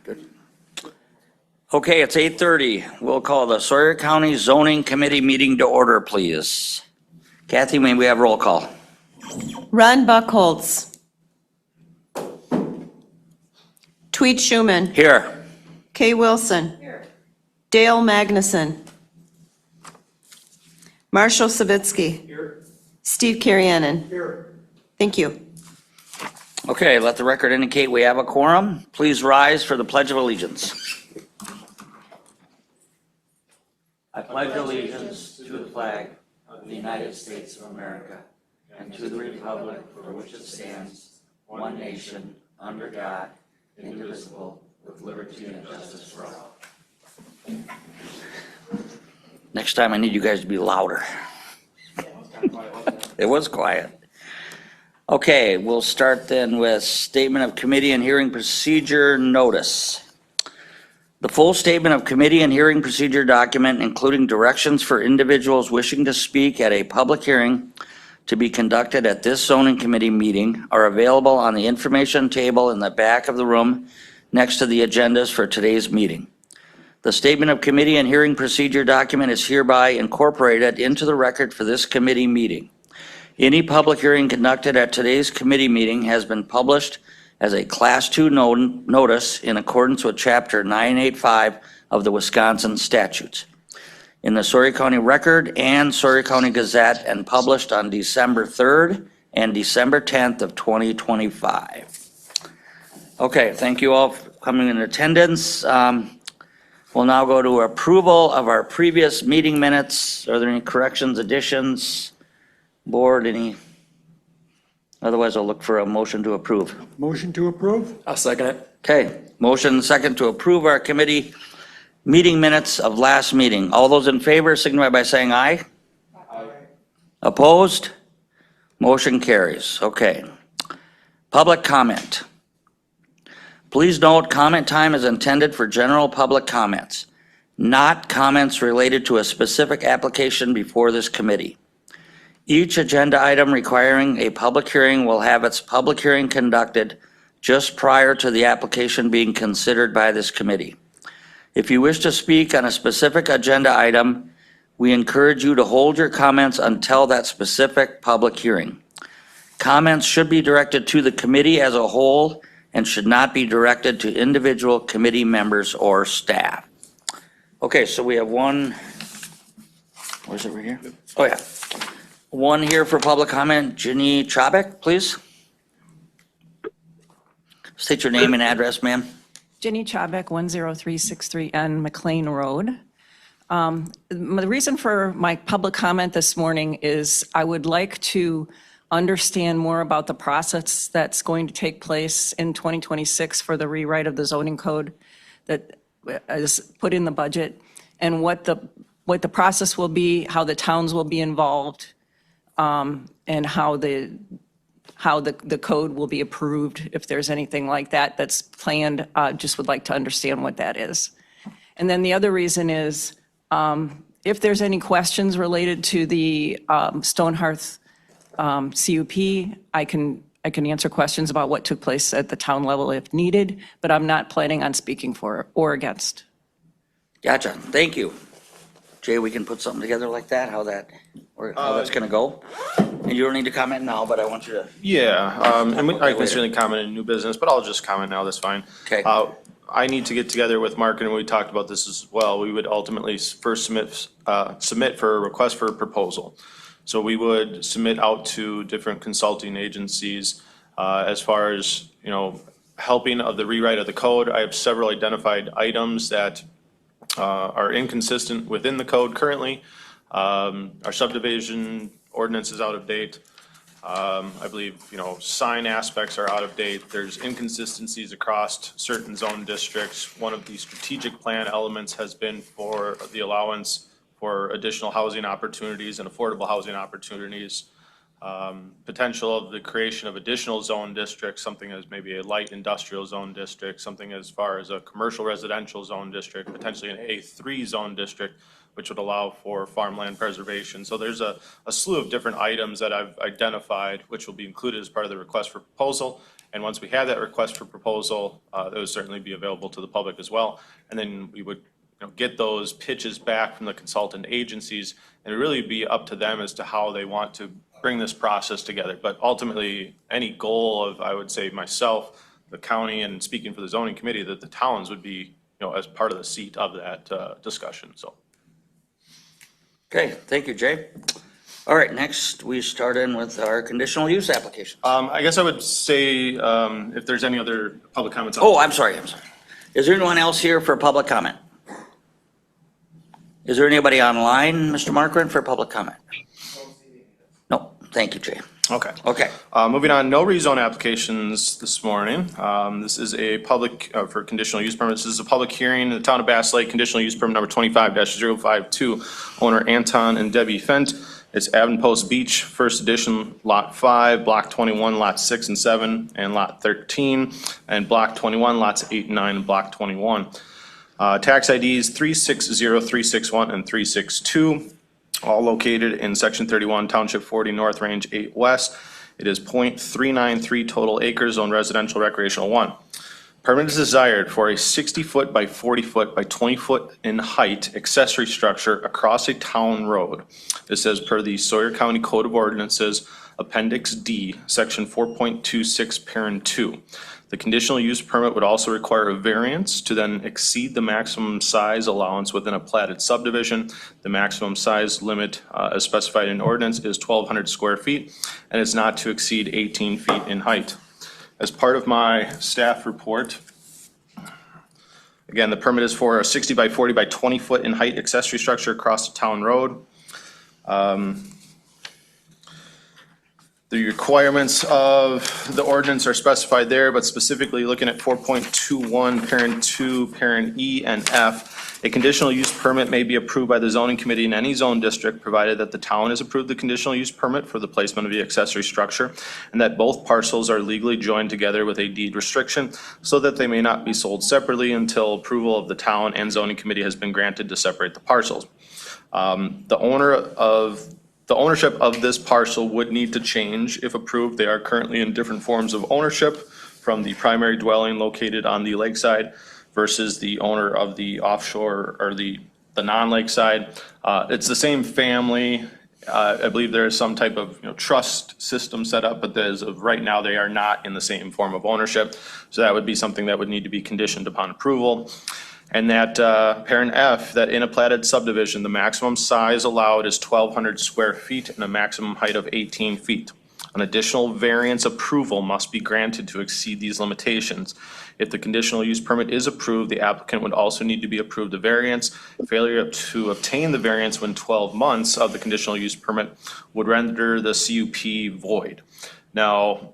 Good. Okay, it's 8:30. We'll call the Sawyer County Zoning Committee meeting to order, please. Kathy, may we have roll call? Ron Buckholz. Tweet Schuman. Here. Kay Wilson. Dale Magnuson. Marshall Savitsky. Here. Steve Carriennen. Here. Thank you. Okay, let the record indicate we have a quorum. Please rise for the Pledge of Allegiance. I pledge allegiance to the flag of the United States of America and to the republic for which it stands, one nation, under God, indivisible, with liberty and justice for all. Next time I need you guys to be louder. It was quiet. Okay, we'll start then with statement of committee and hearing procedure notice. The full statement of committee and hearing procedure document, including directions for individuals wishing to speak at a public hearing to be conducted at this zoning committee meeting, are available on the information table in the back of the room next to the agendas for today's meeting. The statement of committee and hearing procedure document is hereby incorporated into the record for this committee meeting. Any public hearing conducted at today's committee meeting has been published as a Class 2 notice in accordance with Chapter 985 of the Wisconsin statutes in the Sawyer County Record and Sawyer County Gazette, and published on December 3rd and December 10th of 2025. Okay, thank you all for coming in attendance. We'll now go to approval of our previous meeting minutes. Are there any corrections, additions? Board, any? Otherwise, I'll look for a motion to approve. Motion to approve? I'll second it. Okay, motion second to approve our committee meeting minutes of last meeting. All those in favor signify by saying aye. Aye. Opposed? Motion carries. Okay. Public comment. Please note, comment time is intended for general public comments, not comments related to a specific application before this committee. Each agenda item requiring a public hearing will have its public hearing conducted just prior to the application being considered by this committee. If you wish to speak on a specific agenda item, we encourage you to hold your comments until that specific public hearing. Comments should be directed to the committee as a whole and should not be directed to individual committee members or staff. Okay, so we have one, where's it right here? Oh, yeah. One here for public comment. Jenny Chobek, please. State your name and address, ma'am. Jenny Chobek, 10363N McLean Road. The reason for my public comment this morning is I would like to understand more about the process that's going to take place in 2026 for the rewrite of the zoning code that is put in the budget, and what the process will be, how the towns will be involved, and how the code will be approved, if there's anything like that that's planned. Just would like to understand what that is. And then the other reason is, if there's any questions related to the Stonehearth CUP, I can answer questions about what took place at the town level if needed, but I'm not planning on speaking for or against. Gotcha. Thank you. Jay, we can put something together like that, how that's gonna go? And you don't need to comment now, but I want you to. Yeah, and I can certainly comment in new business, but I'll just comment now, that's fine. Okay. I need to get together with Mark, and we talked about this as well. We would ultimately first submit for a request for a proposal. So we would submit out to different consulting agencies as far as, helping of the rewrite of the code. I have several identified items that are inconsistent within the code currently. Our subdivision ordinance is out of date. I believe, sign aspects are out of date. There's inconsistencies across certain zone districts. One of the strategic plan elements has been for the allowance for additional housing opportunities and affordable housing opportunities. Potential of the creation of additional zone districts, something as maybe a light industrial zone district, something as far as a commercial residential zone district, potentially an A3 zone district, which would allow for farmland preservation. So there's a slew of different items that I've identified, which will be included as part of the request for proposal. And once we have that request for proposal, that would certainly be available to the public as well. And then we would get those pitches back from the consultant agencies, and it really be up to them as to how they want to bring this process together. But ultimately, any goal of, I would say, myself, the county, and speaking for the zoning committee, that the towns would be, as part of the seat of that discussion, so. Okay, thank you, Jay. All right, next we start in with our conditional use applications. I guess I would say, if there's any other public comments. Oh, I'm sorry. Is there anyone else here for public comment? Is there anybody online, Mr. Markren, for public comment? No, thank you, Jay. Okay. Okay, Moving on, no rezone applications this morning. This is a public, for conditional use permits, this is a public hearing in the town of Bass Lake, conditional use permit number 25-052, owner Anton and Debbie Fent. It's Avon Post Beach, first edition, lot 5, block 21, lots 6 and 7, and lot 13, and block 21, lots 8 and 9, and block 21. Tax IDs 360361 and 362. All located in Section 31, Township 40 North, Range 8 West. It is .393 total acres, zone residential recreational 1. Permit is desired for a 60-foot by 40-foot by 20-foot in height accessory structure across a town road. This says per the Sawyer County Code of Ordinances, Appendix D, Section 4.26, Parent 2. The conditional use permit would also require a variance to then exceed the maximum size allowance within a platted subdivision. The maximum size limit, as specified in ordinance, is 1,200 square feet, and is not to exceed 18 feet in height. As part of my staff report, again, the permit is for a 60 by 40 by 20 foot in height accessory structure across the town road. The requirements of the ordinance are specified there, but specifically looking at 4.21, Parent 2, Parent E and F. A conditional use permit may be approved by the zoning committee in any zone district, provided that the town has approved the conditional use permit for the placement of the accessory structure, and that both parcels are legally joined together with a deed restriction, so that they may not be sold separately until approval of the town and zoning committee has been granted to separate the parcels. The ownership of this parcel would need to change if approved. They are currently in different forms of ownership, from the primary dwelling located on the lakeside versus the owner of the offshore or the non-lakeside. It's the same family. I believe there is some type of trust system set up, but as of right now, they are not in the same form of ownership. So that would be something that would need to be conditioned upon approval. And that Parent F, that in a platted subdivision, the maximum size allowed is 1,200 square feet and a maximum height of 18 feet. An additional variance approval must be granted to exceed these limitations. If the conditional use permit is approved, the applicant would also need to be approved a variance. Failure to obtain the variance within 12 months of the conditional use permit would render the CUP void. Now,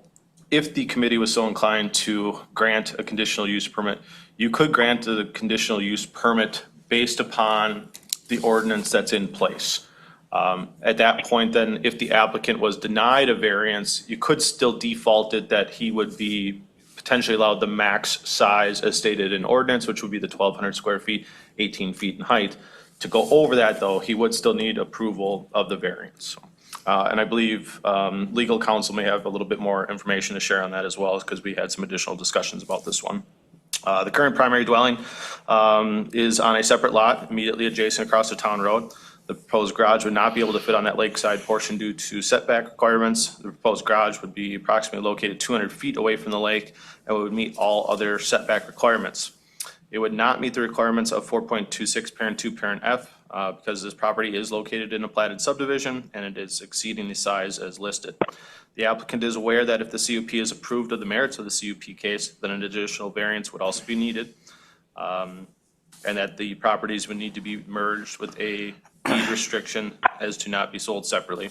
if the committee was so inclined to grant a conditional use permit, you could grant the conditional use permit based upon the ordinance that's in place. At that point, then, if the applicant was denied a variance, you could still default it that he would be potentially allowed the max size as stated in ordinance, which would be the 1,200 square feet, 18 feet in height. To go over that, though, he would still need approval of the variance. And I believe legal counsel may have a little bit more information to share on that as well, because we had some additional discussions about this one. The current primary dwelling is on a separate lot immediately adjacent across the town road. The proposed garage would not be able to fit on that lakeside portion due to setback requirements. The proposed garage would be approximately located 200 feet away from the lake and would meet all other setback requirements. It would not meet the requirements of 4.26 Parent 2 Parent F because this property is located in a platted subdivision and it is exceeding the size as listed. The applicant is aware that if the CUP is approved of the merits of the CUP case, then an additional variance would also be needed, and that the properties would need to be merged with a deed restriction as to not be sold separately.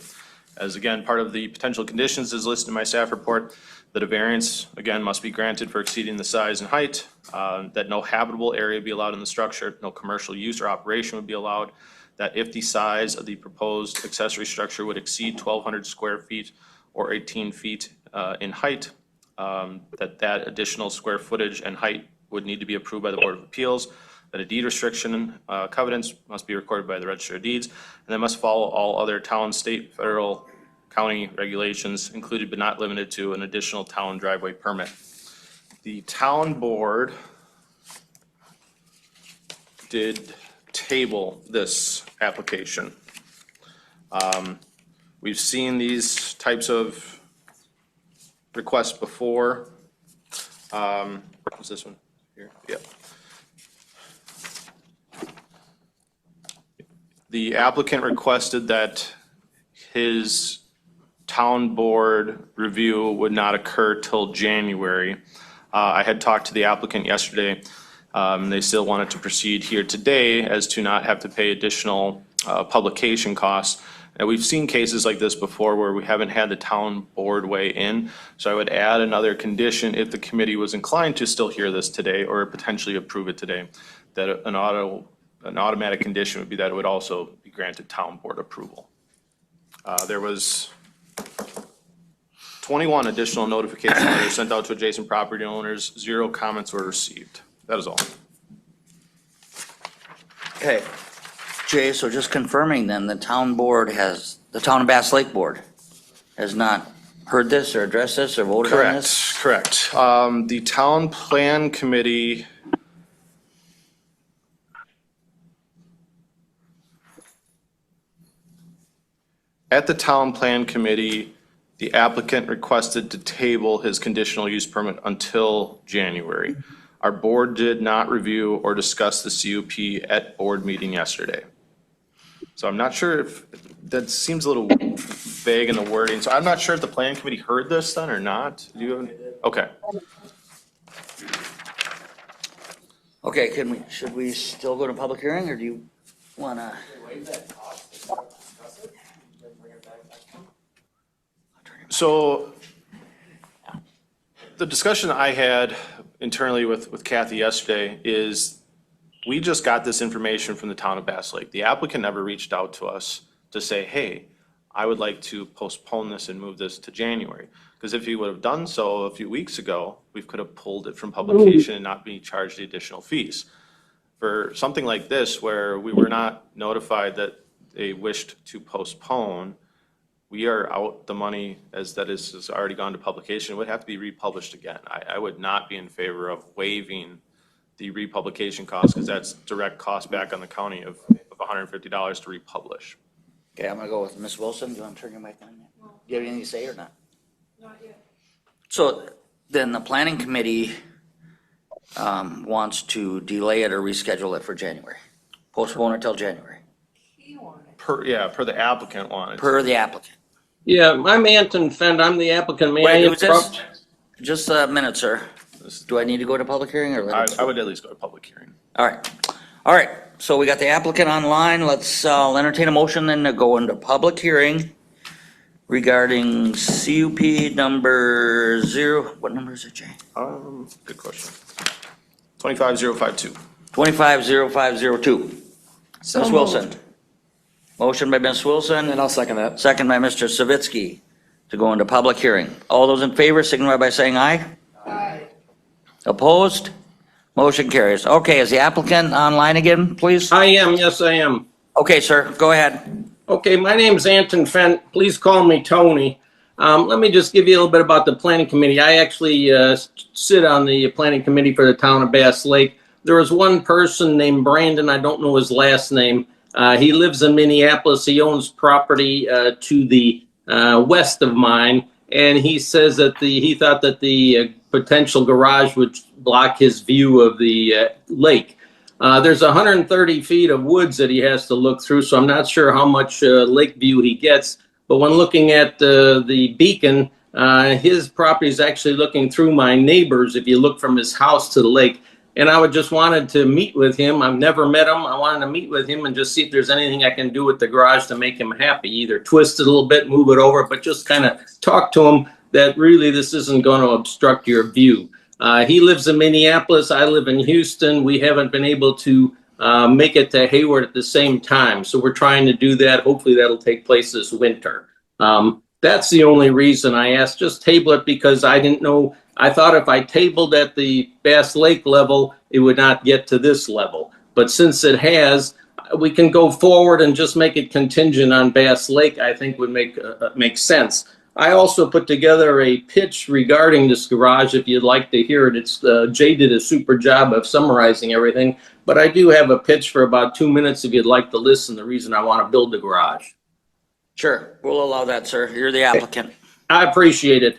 As again, part of the potential conditions is listed in my staff report, that a variance, again, must be granted for exceeding the size and height, that no habitable area be allowed in the structure, no commercial use or operation would be allowed, that if the size of the proposed accessory structure would exceed 1,200 square feet or 18 feet in height, that additional square footage and height would need to be approved by the Board of Appeals, that a deed restriction covenants must be recorded by the Register of Deeds, and they must follow all other town, state, federal county regulations, included but not limited to an additional town driveway permit. The town board did table this application. We've seen these types of requests before. What's this one here? Yep. The applicant requested that his town board review would not occur till January. I had talked to the applicant yesterday. They still wanted to proceed here today as to not have to pay additional publication costs. And we've seen cases like this before where we haven't had the town board weigh in. So I would add another condition if the committee was inclined to still hear this today or potentially approve it today, that an automatic condition would be that it would also be granted town board approval. There was 21 additional notification letters sent out to adjacent property owners. 0 comments were received. That is all. Okay. Jay, so just confirming then, the town of Bass Lake Board has not heard this or addressed this or voted on this? Correct. The town plan committee at the town plan committee, the applicant requested to table his conditional use permit until January. Our board did not review or discuss the CUP at board meeting yesterday. So I'm not sure if, that seems a little vague in the wording. So I'm not sure if the plan committee heard this then or not. Do you have, okay. Okay, should we still go to public hearing or do you wanna? So the discussion I had internally with Kathy yesterday is we just got this information from the town of Bass Lake. The applicant never reached out to us to say, hey, I would like to postpone this and move this to January. Because if he would have done so a few weeks ago, we could have pulled it from publication and not be charged the additional fees. For something like this, where we were not notified that they wished to postpone, we are out the money as that has already gone to publication. It would have to be republished again. I would not be in favor of waiving the republication cost because that's direct cost back on the county of $150 to republish. Okay, I'm gonna go with Ms. Wilson. Do you wanna turn your mic on? Do you have anything to say or not? Not yet. So then the planning committee wants to delay it or reschedule it for January. Postpone it till January, Per the applicant wanted. per the applicant. Yeah, I'm Anton Fend. I'm the applicant. May I Wait, who's this? interrupt? Just a minute, sir. Do I need to go to public hearing or? let it- I would at least go to public hearing. All right, so we got the applicant online. Let's entertain a motion then to go into public hearing regarding CUP number 0, what number is it, Jay? Good question. 25052. 250502. Ms. Wilson. Motion by Ms. Wilson. And I'll second that. Second by Mr. Savitsky to go into public hearing. All those in favor signify by saying aye. Aye. Opposed? Motion carries. Okay, is the applicant online again, please? I am, yes, I am. Okay, sir, go ahead. Okay, my name's Anton Fent. Please call me Tony. Let me just give you a little bit about the planning committee. I actually sit on the planning committee for the town of Bass Lake. There was one person named Brandon, I don't know his last name. He lives in Minneapolis. He owns property to the west of mine. And he says that he thought that the potential garage would block his view of the lake. There's 130 feet of woods that he has to look through, so I'm not sure how much lake view he gets. But when looking at the beacon, his property is actually looking through my neighbors if you look from his house to the lake. And I would just wanted to meet with him. I've never met him. I wanted to meet with him and just see if there's anything I can do with the garage to make him happy. Either twist it a little bit, move it over, but just kind of talk to him that really this isn't going to obstruct your view. He lives in Minneapolis. I live in Houston. We haven't been able to make it to Hayward at the same time. So we're trying to do that. Hopefully that'll take place this winter. That's the only reason I asked. Just table it because I didn't know. I thought if I tabled at the Bass Lake level, it would not get to this level. But since it has, we can go forward and just make it contingent on Bass Lake, I think would make sense. I also put together a pitch regarding this garage, if you'd like to hear it. Jay did a super job of summarizing everything, but I do have a pitch for about 2 minutes if you'd like to listen, the reason I want to build the garage. Sure, we'll allow that, sir. You're the applicant. I appreciate it.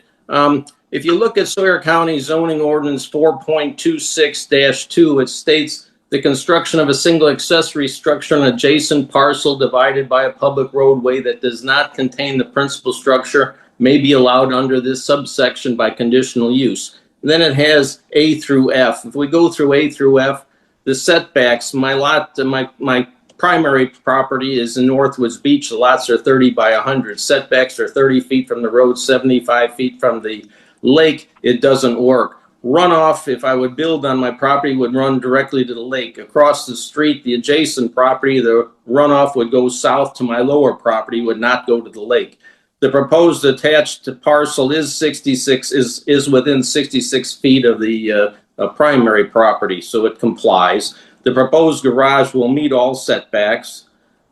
If you look at Sawyer County zoning ordinance 4.26-2, it states the construction of a single accessory structure on an adjacent parcel divided by a public roadway that does not contain the principal structure may be allowed under this subsection by conditional use. Then it has A through F. If we go through A through F, the setbacks, my primary property is in Northwoods Beach. The lots are 30 by 100. Setbacks are 30 feet from the road, 75 feet from the lake. It doesn't work. Runoff, if I would build on my property, would run directly to the lake. Across the street, the adjacent property, the runoff would go south to my lower property, would not go to the lake. The proposed attached parcel is within 66 feet of the primary property, so it complies. The proposed garage will meet all setbacks.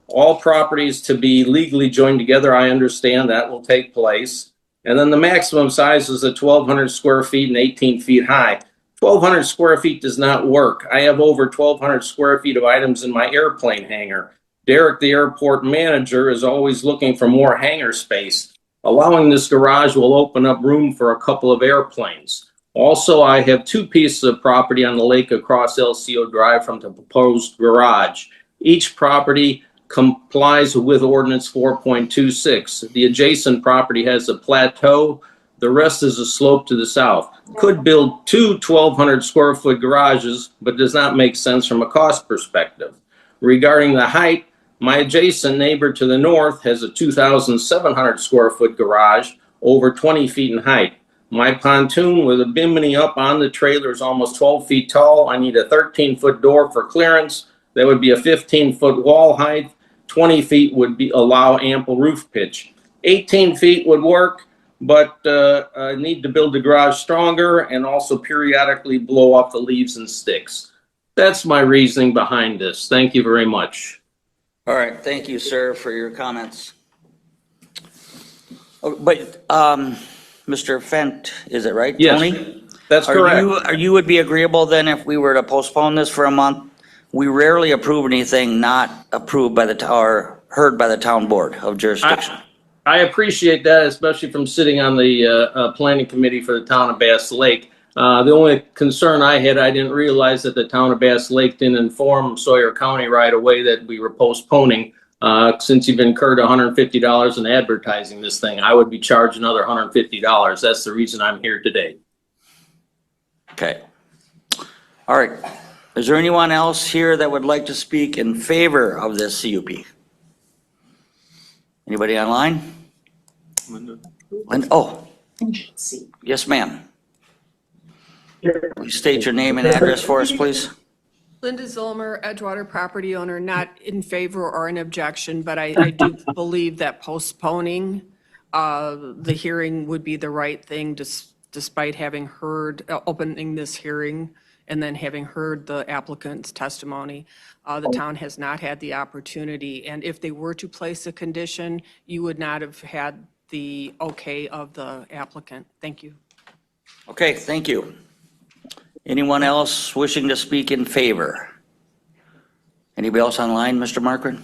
All properties to be legally joined together, I understand that will take place. And then the maximum size is at 1,200 square feet and 18 feet high. 1,200 square feet does not work. I have over 1,200 square feet of items in my airplane hangar. Derek, the airport manager, is always looking for more hangar space. Allowing this garage will open up room for a couple of airplanes. Also, I have 2 pieces of property on the lake across LCO Drive from the proposed garage. Each property complies with ordinance 4.26. The adjacent property has a plateau. The rest is a slope to the south. Could build 2 1,200 square foot garages, but does not make sense from a cost perspective. Regarding the height, my adjacent neighbor to the north has a 2,700 square foot garage, over 20 feet in height. My pontoon with a bimini up on the trailer is almost 12 feet tall. I need a 13-foot door for clearance. That would be a 15-foot wall height. 20 feet would allow ample roof pitch. 18 feet would work, but I need to build the garage stronger and also periodically blow off the leaves and sticks. That's my reasoning behind this. Thank you very much. All right, thank you, sir, for your comments. Oh, but, Mr. Fent, is it right? Yes, Tony? that's correct. You would be agreeable then if we were to postpone this for a month? We rarely approve anything not approved by or heard by the town board of jurisdiction. I appreciate that, especially from sitting on the planning committee for the town of Bass Lake. The only concern I had, I didn't realize that the town of Bass Lake didn't inform Sawyer County right away that we were postponing. Since you've incurred $150 in advertising this thing, I would be charged another $150. That's the reason I'm here today. Okay. All right. Is there anyone else here that would like to speak in favor of this CUP? Anybody online? Linda? Oh, yes, ma'am. Please state your name and address for us, please. Linda Zolmer, Edgewater property owner, not in favor or in objection, but I do believe that postponing the hearing would be the right thing, despite having heard, opening this hearing and then having heard the applicant's testimony. The town has not had the opportunity, and if they were to place a condition, you would not have had the okay of the applicant. Thank you. Okay, thank you. Anyone else wishing to speak in favor? Anybody else online, Mr. Markren?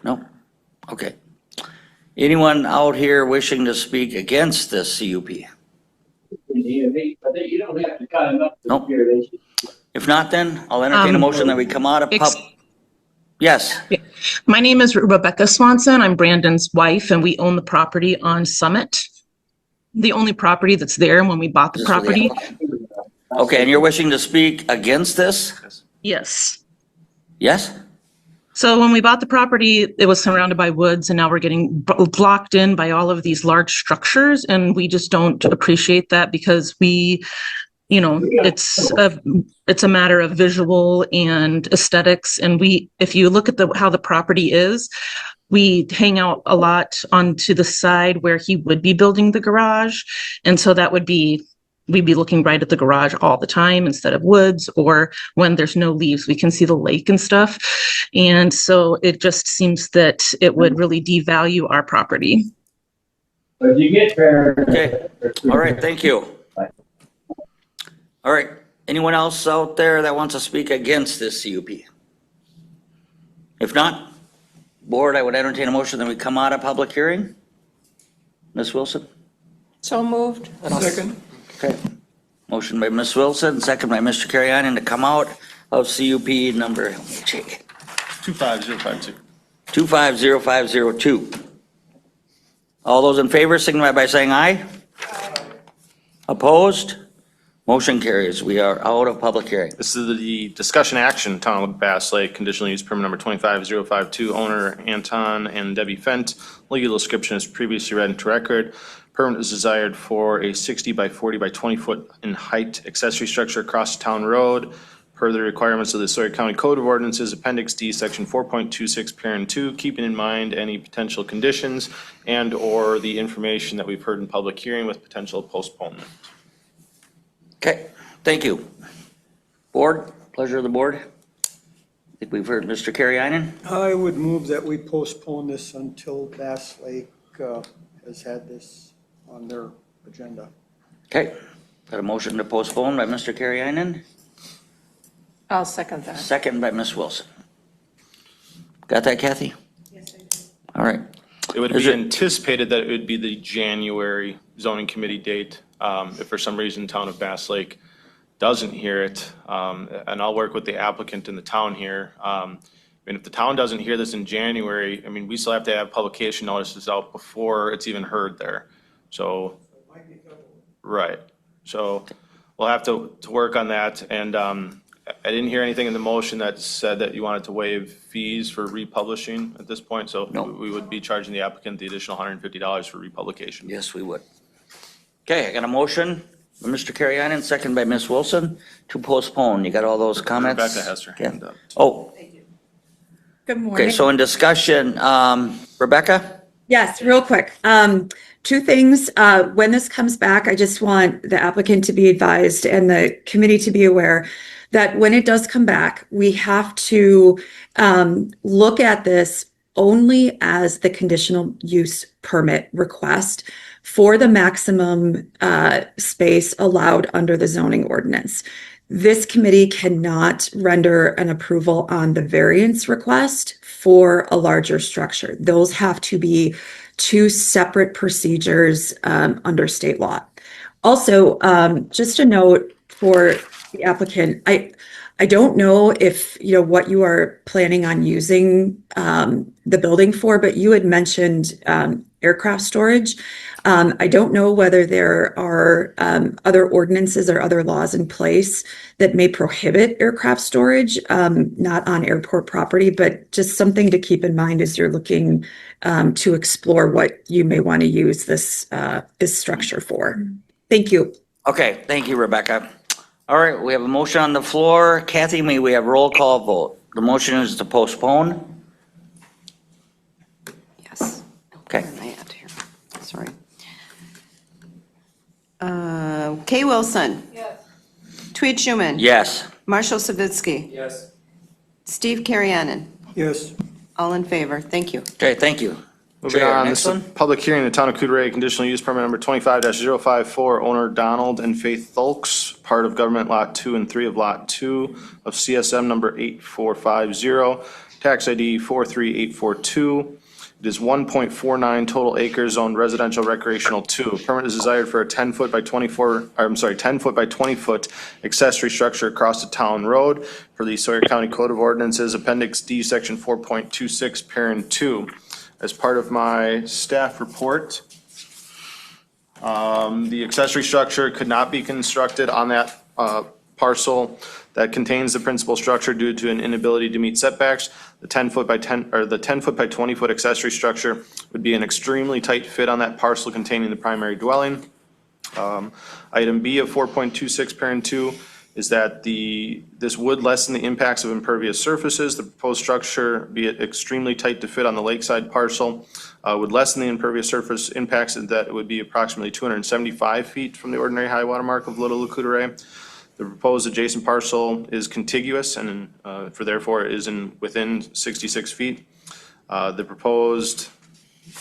No? Okay. Anyone out here wishing to speak against this CUP? Nope. If not, then I'll entertain a motion that we come out of Yes. My name is Rebecca Swanson. I'm Brandon's wife, and we own the property on Summit. The only property that's there when we bought the This is the property. Okay, and you're wishing to speak against this? Yes. Yes? So when we bought the property, it was surrounded by woods, and now we're getting blocked in by all of these large structures, and we just don't appreciate that because it's a matter of visual and aesthetics. And if you look at how the property is, we hang out a lot onto the side where he would be building the garage. And so that would be we'd be looking right at the garage all the time instead of woods, or when there's no leaves, we can see the lake and stuff. And so it just seems that it would really devalue our property. But you get there. Okay, all right, thank you. All right, anyone else out there that wants to speak against this CUP? If not, board, I would entertain a motion that we come out of public hearing. Ms. Wilson? So moved. Second. Okay. Motion by Ms. Wilson, second by Mr. Carrionen to come out of CUP number, let me check, 25052. 250502. All those in favor signify by saying aye. Opposed? Motion carries. We are out of public hearing. This is the discussion action, Town of Bass Lake, conditional use permit number 25052, owner Anton and Debbie Fent. Legal description is previously read into record. Permit is desired for a 60 by 40 by 20 foot in height accessory structure across the town road per the requirements of the Sawyer County Code of Ordinances, Appendix D, Section 4.26, Parent 2, keeping in mind any potential conditions and/or the information that we've heard in public hearing with potential postponement. Okay, thank you. Board, pleasure of the board. I think we've heard Mr. Carrionen. I would move that we postpone this until Bass Lake has had this on their agenda. Okay, got a motion to postpone by Mr. Carrionen, I'll second that. second by Ms. Wilson. Got that, Kathy? Yes, I do. All right. It would Is be it- anticipated that it would be the January zoning committee date. If for some reason Town of Bass Lake doesn't hear it, and I'll work with the applicant in the town here. And if the town doesn't hear this in January, I mean, we still have to have publication notices out before it's even heard there. So, right. So we'll have to work on that. And I didn't hear anything in the motion that said that you wanted to waive fees for republishing at this point. So No. we would be charging the applicant the additional $150 for republication. Yes, we would. Okay, I got a motion by Mr. Carrionen, second by Ms. Wilson to postpone. You got all those comments? Rebecca has her hand up. Oh, Good morning. okay, so in discussion, Rebecca? Yes, real quick. Two things. When this comes back, I just want the applicant to be advised and the committee to be aware that when it does come back, we have to look at this only as the conditional use permit request for the maximum space allowed under the zoning ordinance. This committee cannot render an approval on the variance request for a larger structure. Those have to be two separate procedures under state law. Also, just a note for the applicant, I don't know if, you know, what you are planning on using the building for, but you had mentioned aircraft storage. I don't know whether there are other ordinances or other laws in place that may prohibit aircraft storage, not on airport property, but just something to keep in mind as you're looking to explore what you may want to use this structure for. Thank you. Okay, thank you, Rebecca. All right, we have a motion on the floor. Kathy, may we have roll call vote? The motion is to postpone. Yes. Okay. Where am I at here? Sorry. Kay Wilson. Yes. Tweed Schuman. Yes. Marshall Savitsky. Yes. Steve Carrionen. Yes, All in favor. Thank you. Okay, thank you. Moving Chair, on, next this is a one. public hearing in the town of Coudray, conditional use permit number 25-054, owner Donald and Faith Thulks, part of government lot 2 and 3 of lot 2 of CSM number 8450, tax ID 43842. It is 1.49 total acres zoned residential recreational 2. Permit is desired for a 10-foot by 10-foot by 20-foot accessory structure across the town road for the Sawyer County Code of Ordinances, Appendix D, Section 4.26, Parent 2. As part of my staff report, the accessory structure could not be constructed on that parcel that contains the principal structure due to an inability to meet setbacks. The 10-foot by 10-foot by 20-foot accessory structure would be an extremely tight fit on that parcel containing the primary dwelling. Item B of 4.26 parent 2 is that this would lessen the impacts of impervious surfaces. The proposed structure, be it extremely tight to fit on the lakeside parcel, would lessen the impervious surface impacts, and that it would be approximately 275 feet from the ordinary high water mark of Little Lac-Courte. The proposed adjacent parcel is contiguous and therefore is within 66 feet. The proposed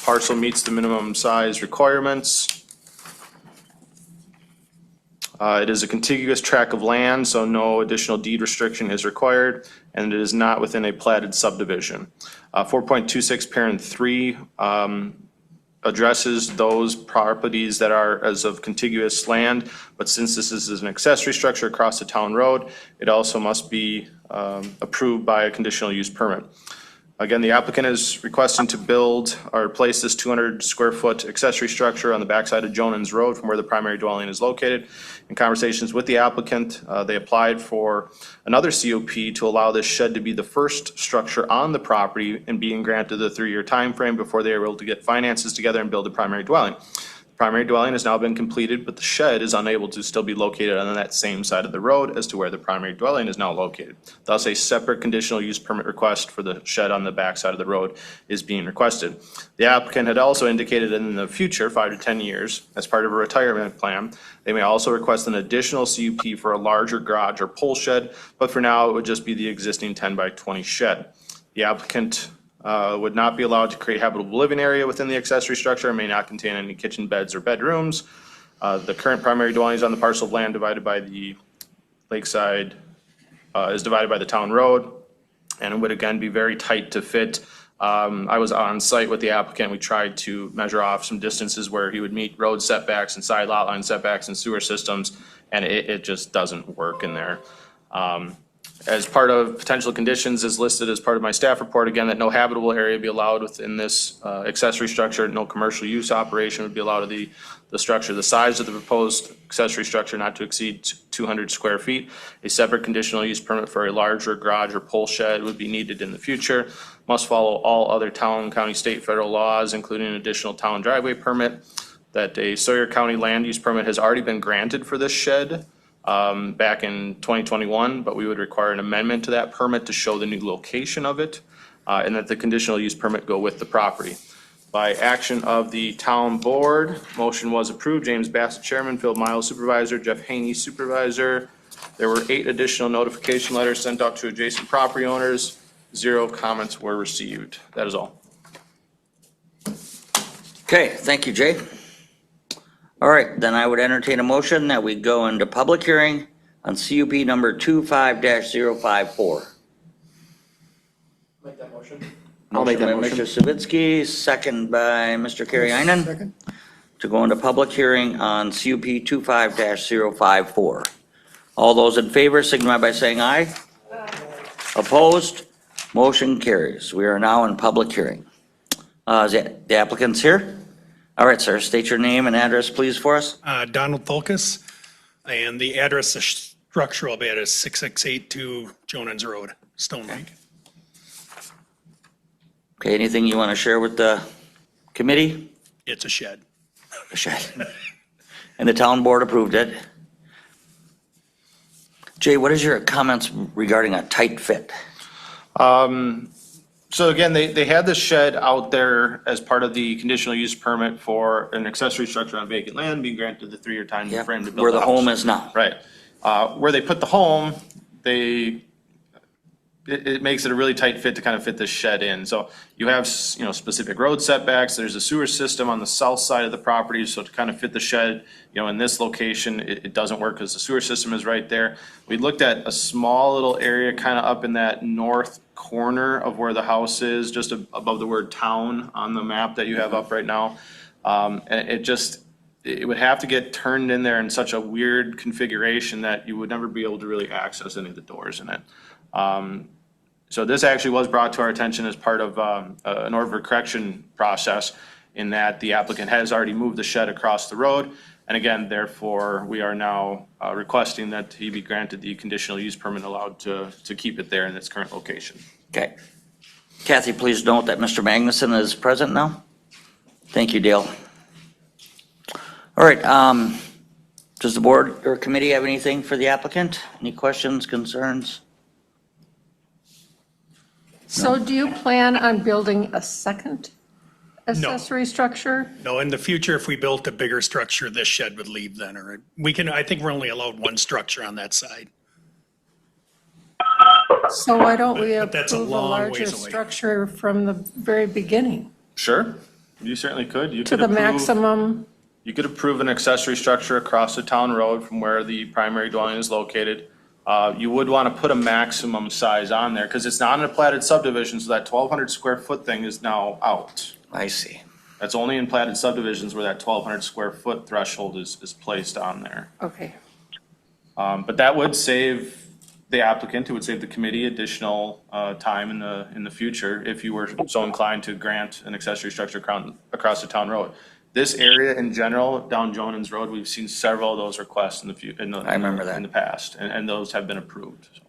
parcel meets the minimum size requirements. It is a contiguous tract of land, so no additional deed restriction is required, and it is not within a platted subdivision. 4.26 parent 3 addresses those properties that are as of contiguous land, but since this is an accessory structure across the town road, it also must be approved by a conditional use permit. Again, the applicant is requesting to build or place this 200 square foot accessory structure on the backside of Jonans Road from where the primary dwelling is located. In conversations with the applicant, they applied for another COP to allow this shed to be the first structure on the property and being granted the 3-year time frame before they are able to get finances together and build a primary dwelling. The primary dwelling has now been completed, but the shed is unable to still be located on that same side of the road as to where the primary dwelling is now located. Thus, a separate conditional use permit request for the shed on the back side of the road is being requested. The applicant had also indicated in the future, 5 to 10 years, as part of a retirement plan, they may also request an additional CUP for a larger garage or pole shed, but for now, it would just be the existing 10 by 20 shed. The applicant would not be allowed to create habitable living area within the accessory structure and may not contain any kitchen, beds, or bedrooms. The current primary dwelling is on the parcel of land divided by the lakeside, is divided by the town road, and it would again be very tight to fit. I was on site with the applicant. We tried to measure off some distances where he would meet road setbacks and side lot line setbacks and sewer systems, and it just doesn't work in there. As part of potential conditions as listed as part of my staff report, again, that no habitable area be allowed within this accessory structure, no commercial use operation would be allowed of the structure. The size of the proposed accessory structure not to exceed 200 square feet. A separate conditional use permit for a larger garage or pole shed would be needed in the future. Must follow all other town, county, state, federal laws, including an additional town driveway permit. That a Sawyer County land use permit has already been granted for this shed back in 2021, but we would require an amendment to that permit to show the new location of it, and that the conditional use permit go with the property. By action of the town board, motion was approved. James Bassett, chairman, Phil Miles, supervisor, Jeff Haney, supervisor. There were 8 additional notification letters sent out to adjacent property owners. 0 comments were received. That is all. Okay, thank you, Jay. All right, then I would entertain a motion that we go into public hearing on CUP number 25-054. Make that motion. I'll make that motion. Mr. Savitsky, second by Mr. Kariainen, Second? to go into public hearing on CUP 25-054. All those in favor signify by saying aye. Opposed? Motion carries. We are now in public hearing. Is the applicant's here? All right, sir, state your name and address, please, for us. Donald Thulkus, and the address, the structure will be at 6682 Jonans Road, Stone Lake. Okay, anything you want to share with the committee? It's a shed. A shed. And the town board approved it. Jay, what is your comments regarding a tight fit? So again, they had the shed out there as part of the conditional use permit for an accessory structure on vacant land, being granted the 3-year time Yep, frame to build where the house. home is now. Right. Where they put the home, it makes it a really tight fit to kind of fit this shed in. So you have, specific road setbacks. There's a sewer system on the south side of the property. So to kind of fit the shed, in this location, it doesn't work because the sewer system is right there. We looked at a small little area kind of up in that north corner of where the house is, just above the word town on the map that you have up right now. And it would have to get turned in there in such a weird configuration that you would never be able to really access any of the doors in it. So this actually was brought to our attention as part of an order of correction process, in that the applicant has already moved the shed across the road. And again, therefore, we are now requesting that he be granted the conditional use permit, allowed to keep it there in its current location. Okay. Kathy, please note that Mr. Magnuson is present now. Thank you, Dale. All right, Does the board or committee have anything for the applicant? Any questions, concerns? So do you plan on building a second accessory structure? No, in the future, if we built a bigger structure, this shed would leave then, or I think we're only allowed one structure on that side. So why don't we But that's a approve a long larger ways away. structure from the very beginning Sure, you certainly could. You to could the approve- maximum? You could approve an accessory structure across the town road from where the primary dwelling is located. You would want to put a maximum size on there because it's not in a platted subdivision, so that 1,200 square foot thing is now out. I see. That's only in platted subdivisions where that 1,200 square foot threshold is placed on there. Okay. But that would save the applicant, it would save the committee additional time in the future if you were so inclined to grant an accessory structure across the town road. This area in general, down Jonans Road, we've seen several of those requests in I remember that. in the past, and those have been approved.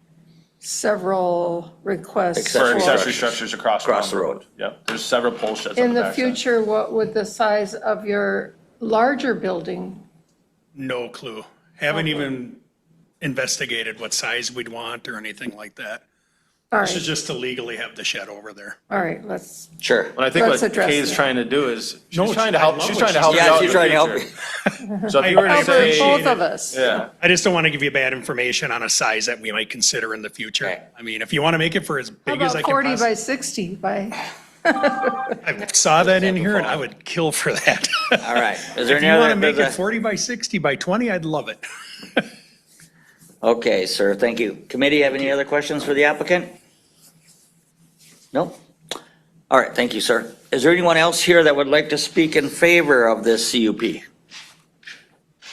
Several requests. For Accessory accessory structures. structures across Across town the road. Yep, there's several pole sheds on In the the backside. future, what would the size of your larger building? No clue. Haven't even investigated what size we'd want or anything like that. All This is right, just to legally have the shed over there. all right, let's, Sure. But I think Let's what address Kay is that. trying to do is, No, she's trying to I help, love she's what trying to she's help you Yeah, out she's in trying to help the you. future. So if you were to I for say, both of us. yeah, I just don't want to give you bad information on a size that we might consider in the future. Okay. I mean, if you want to make it for as How big as I about can 40 by possibly. 60 by, I saw that in here and I would kill for that. All right. Is there If any you other want to make it business? 40 by 60 by 20, I'd love it. Okay, sir, thank you. Committee, have any other questions for the applicant? No? All right, thank you, sir. Is there anyone else here that would like to speak in favor of this CUP?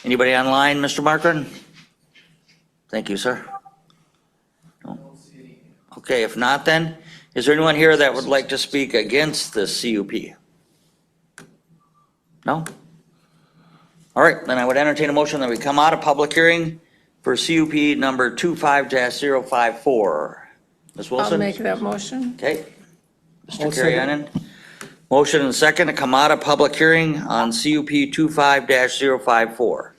Anybody online, Mr. Markren? Thank you, sir. No? Okay, if not then, is there anyone here that would like to speak against this CUP? No? All right, then I would entertain a motion that we come out of public hearing for CUP number 25-054. Ms. I'll Wilson? make that motion. Okay. Mr. Carriennen? Motion and second to come out of public hearing on CUP 25-054.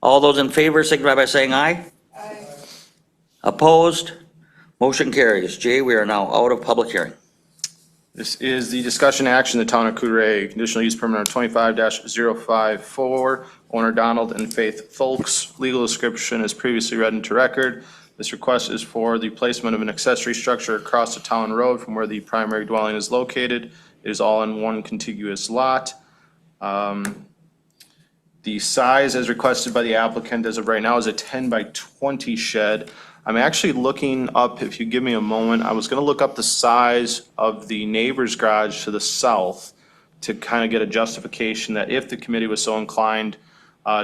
All those in favor signify by saying aye. Aye. Opposed? Motion carries. Jay, we are now out of public hearing. this is the discussion action, the town of Coudray, conditional use permit number 25-054, owner Donald and Faith Folks. Legal description is previously read into record. This request is for the placement of an accessory structure across the town road from where the primary dwelling is located. It is all in one contiguous lot. The size as requested by the applicant as of right now is a 10 by 20 shed. I'm actually looking up, if you give me a moment, I was gonna look up the size of the neighbor's garage to the south to kind of get a justification that if the committee was so inclined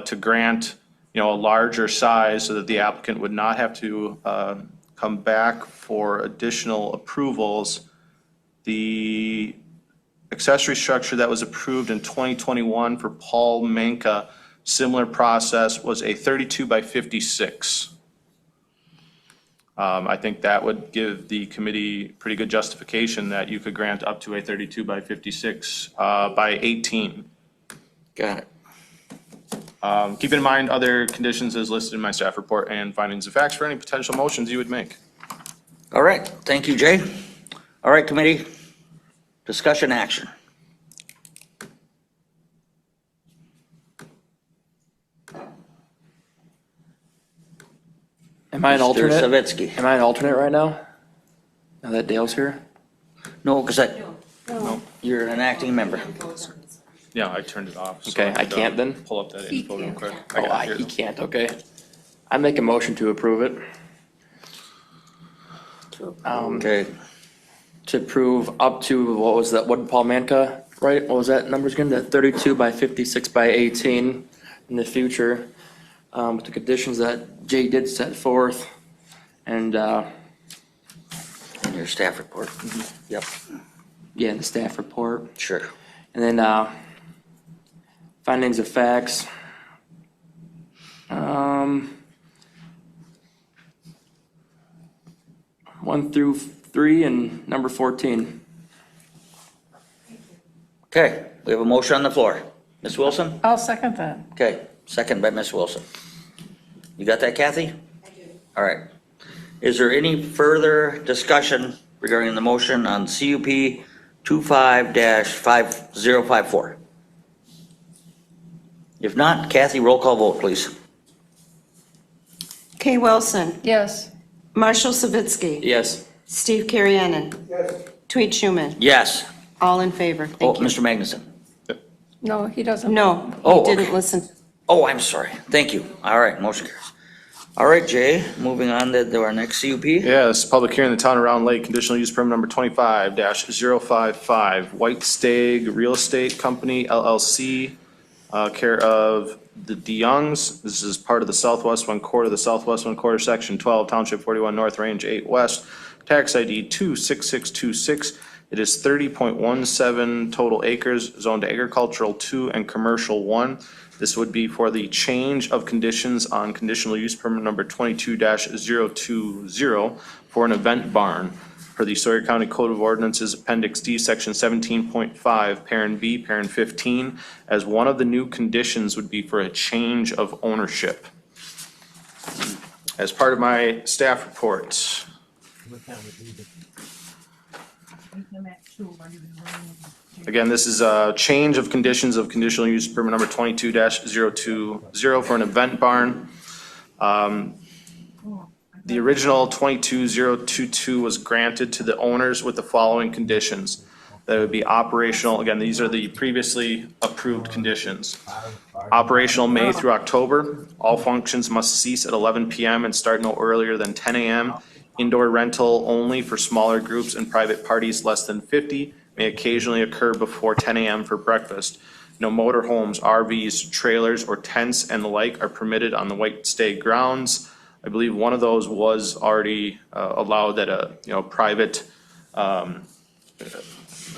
to grant, a larger size so that the applicant would not have to come back for additional approvals. The accessory structure that was approved in 2021 for Paul Manka, similar process, was a 32 by 56. I think that would give the committee pretty good justification that you could grant up to a 32 by 56 by 18. Got it. Keep in mind other conditions as listed in my staff report and findings of facts for any potential motions you would make. All right, thank you, Jay. All right, committee, discussion action. Am I an Mr. alternate? Savitsky. Am I an alternate right now? Now that Dale's here? No, because you're an acting member. Yeah, I turned it off. so Okay, I could, can't then? Pull up that info real quick. Oh, got it he here. can't, okay. I make a motion to approve it. Okay, To approve up to, what was that, what did Paul Manka, right? What was that numbers again? That 32 by 56 by 18 in the future, with the conditions that Jay did set forth. And, in your staff report. Yep, yeah, in the staff report. sure. And then, findings of facts. 1 through 3 and number 14. Okay, we have a motion on the floor. Ms. Wilson? I'll second that. Okay, second by Ms. Wilson. You got that, Kathy? I do. All right. Is there any further discussion regarding the motion on CUP 25-5054? If not, Kathy, roll call vote, please. Kay Wilson, Yes. Marshall Savitsky, Yes. Steve Carriennen, Tweet Schuman, Yes. all in favor. Oh, Thank you. Mr. Magnuson. No, he doesn't. No, Oh, he didn't okay. listen. Oh, I'm sorry. Thank you. All right, motion carries. All right, Jay, moving on to our next CUP. Yeah, this is a public hearing in the town of Round Lake, conditional use permit number 25-055, White Stag Real Estate Company LLC, care of the DeYoungs. This is part of the Southwest One Quarter, Section 12, Township 41 North, Range 8 West, tax ID 26626. It is 30.17 total acres, zoned to agricultural 2 and commercial 1. This would be for the change of conditions on conditional use permit number 22-020 for an event barn for the Sawyer County Code of Ordinances Appendix D, Section 17.5, Parent B, Parent 15, as one of the new conditions would be for a change of ownership. As part of my staff report, again, this is a change of conditions of conditional use permit number 22-020 for an event barn. The original 22-022 was granted to the owners with the following conditions. That would be operational, again, these are the previously approved conditions. Operational May through October. All functions must cease at 11 PM and start no earlier than 10 AM. Indoor rental only for smaller groups and private parties less than 50 may occasionally occur before 10 AM for breakfast. No motorhomes, RVs, trailers, or tents and the like are permitted on the White Stag grounds. I believe one of those was already allowed at a, private, like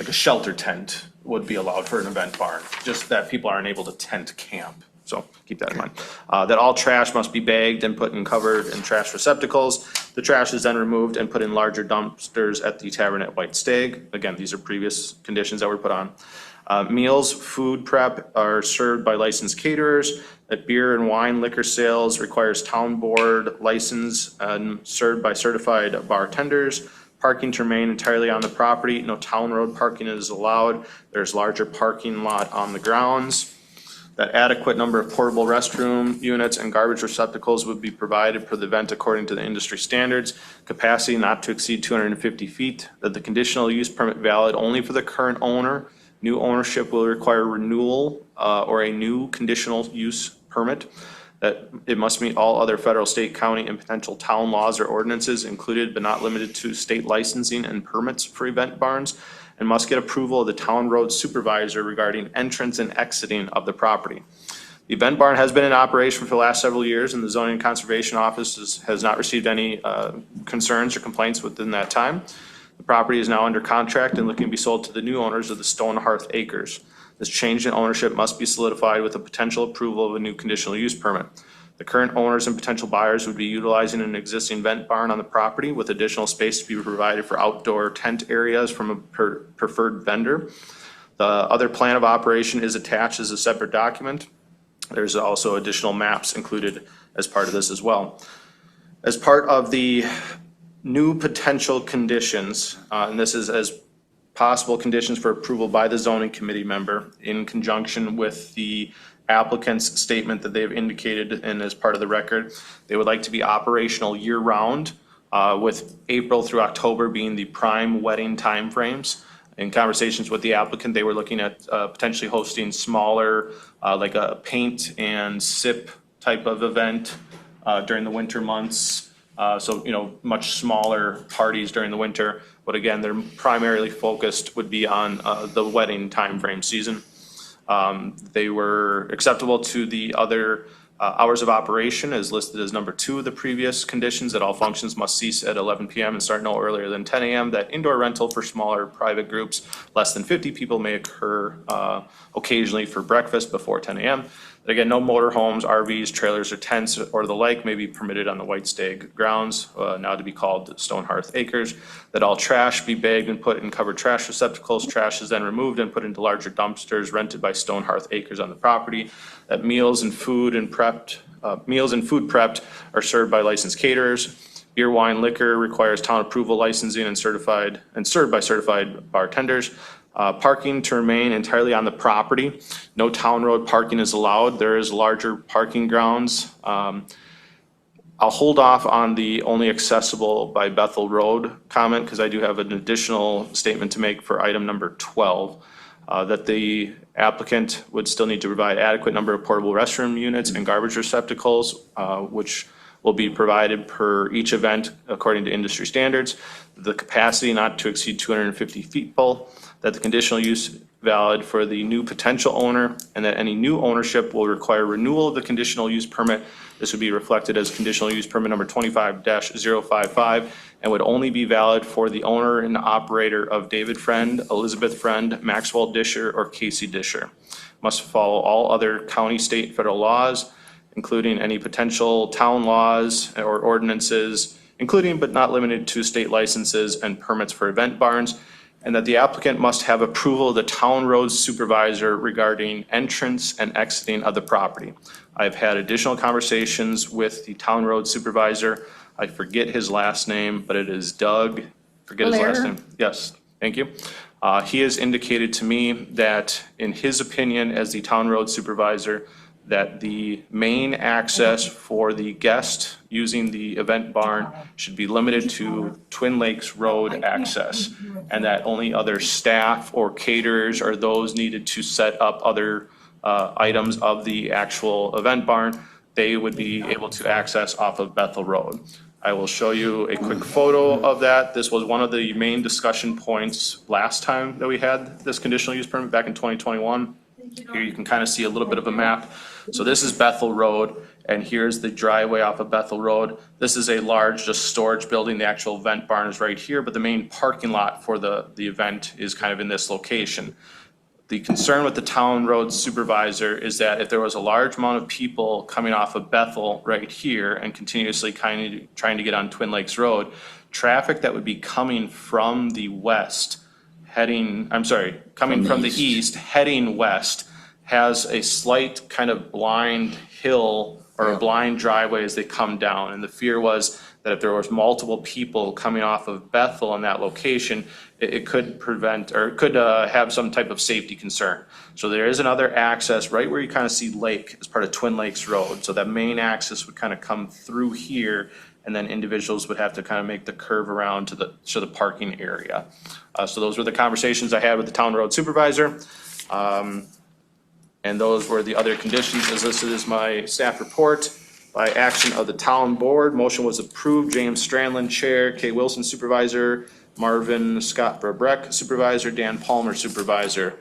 a shelter tent would be allowed for an event barn, just that people aren't able to tent camp. So keep that in mind. That all trash must be bagged and put in covered in trash receptacles. The trash is then removed and put in larger dumpsters at the tavern at White Stag. Again, these are previous conditions that were put on. Meals, food prep are served by licensed caterers. That beer and wine liquor sales requires town board license and served by certified bartenders. Parking to remain entirely on the property. No town road parking is allowed. There's larger parking lot on the grounds. That adequate number of portable restroom units and garbage receptacles would be provided per the event according to the industry standards. Capacity not to exceed 250 feet. That the conditional use permit valid only for the current owner. New ownership will require renewal or a new conditional use permit. That it must meet all other federal, state, county, and potential town laws or ordinances included but not limited to state licensing and permits for event barns, and must get approval of the town road supervisor regarding entrance and exiting of the property. The event barn has been in operation for the last several years, and the Zoning and Conservation Office has not received any concerns or complaints within that time. The property is now under contract and looking to be sold to the new owners of the Stone Hearth Acres. This change in ownership must be solidified with a potential approval of a new conditional use permit. The current owners and potential buyers would be utilizing an existing vent barn on the property with additional space to be provided for outdoor tent areas from a preferred vendor. The other plan of operation is attached as a separate document. There's also additional maps included as part of this as well. As part of the new potential conditions, and this is as possible conditions for approval by the zoning committee member in conjunction with the applicant's statement that they've indicated and as part of the record. They would like to be operational year-round, with April through October being the prime wedding timeframes. In conversations with the applicant, they were looking at potentially hosting smaller, like a paint and sip type of event during the winter months. So, much smaller parties during the winter. But again, they're primarily focused would be on the wedding timeframe season. They were acceptable to the other hours of operation as listed as number 2 of the previous conditions, that all functions must cease at 11 PM and start no earlier than 10 AM. That indoor rental for smaller private groups, less than 50 people may occur occasionally for breakfast before 10 AM. Again, no motorhomes, RVs, trailers, or tents or the like may be permitted on the White Stag grounds, now to be called Stone Hearth Acres. That all trash be bagged and put in covered trash receptacles. Trash is then removed and put into larger dumpsters rented by Stone Hearth Acres on the property. That meals and food prepped are served by licensed caterers. Beer, wine, liquor requires town approval licensing and served by certified bartenders. Parking to remain entirely on the property. No town road parking is allowed. There is larger parking grounds. I'll hold off on the only accessible by Bethel Road comment because I do have an additional statement to make for item number 12. That the applicant would still need to provide adequate number of portable restroom units and garbage receptacles, which will be provided per each event according to industry standards. The capacity not to exceed 250 people. That the conditional use valid for the new potential owner, and that any new ownership will require renewal of the conditional use permit. This would be reflected as conditional use permit number 25-055 and would only be valid for the owner and operator of David Friend, Elizabeth Friend, Maxwell Disher, or Casey Disher. Must follow all other county, state, federal laws, including any potential town laws or ordinances, including but not limited to state licenses and permits for event barns. And that the applicant must have approval of the town road supervisor regarding entrance and exiting of the property. I've had additional conversations with the town road supervisor. I forget his last name, but it is Doug. Forget his last name. Yes, thank you. He has indicated to me that in his opinion as the town road supervisor, that the main access for the guest using the event barn should be limited to Twin Lakes Road access, and that only other staff or caterers or those needed to set up other items of the actual event barn, they would be able to access off of Bethel Road. I will show you a quick photo of that. This was one of the main discussion points last time that we had this conditional use permit back in 2021. Here you can kind of see a little bit of a map. So this is Bethel Road, and here's the driveway off of Bethel Road. This is a large just storage building. The actual event barn is right here, but the main parking lot for the event is kind of in this location. The concern with the town road supervisor is that if there was a large amount of people coming off of Bethel right here and continuously kind of trying to get on Twin Lakes Road, traffic that would be coming from the west coming from the east, heading west, has a slight kind of blind hill or a blind driveway as they come down. And the fear was that if there was multiple people coming off of Bethel in that location, it could prevent or it could have some type of safety concern. So there is another access right where you kind of see lake as part of Twin Lakes Road. So that main access would kind of come through here, and then individuals would have to kind of make the curve around to the parking area. So those were the conversations I had with the town road supervisor. And those were the other conditions as listed as my staff report. By action of the town board, motion was approved. James Strandland, chair, Kay Wilson, supervisor, Marvin Scott Breck, supervisor, Dan Palmer, supervisor.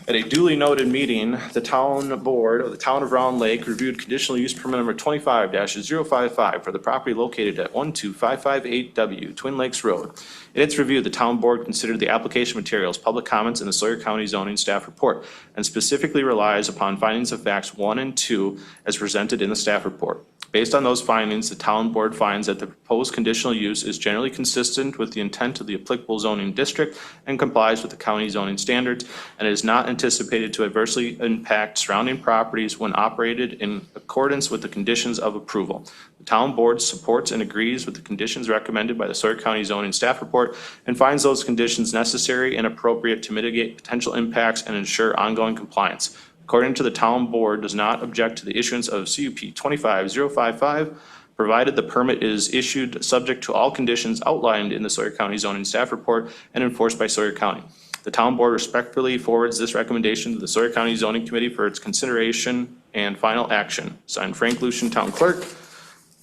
At a duly noted meeting, the town board of the town of Round Lake reviewed conditional use permit number 25-055 for the property located at 12558W Twin Lakes Road. In its review, the town board considered the application materials, public comments, and the Sawyer County zoning staff report, and specifically relies upon findings of facts 1 and 2 as presented in the staff report. Based on those findings, the town board finds that the proposed conditional use is generally consistent with the intent of the applicable zoning district and complies with the county zoning standards, and is not anticipated to adversely impact surrounding properties when operated in accordance with the conditions of approval. The town board supports and agrees with the conditions recommended by the Sawyer County zoning staff report and finds those conditions necessary and appropriate to mitigate potential impacts and ensure ongoing compliance. According to the town board, does not object to the issuance of CUP 25055, provided the permit is issued subject to all conditions outlined in the Sawyer County zoning staff report and enforced by Sawyer County. The town board respectfully forwards this recommendation to the Sawyer County Zoning Committee for its consideration and final action. Signed, Frank Lucian, Town Clerk.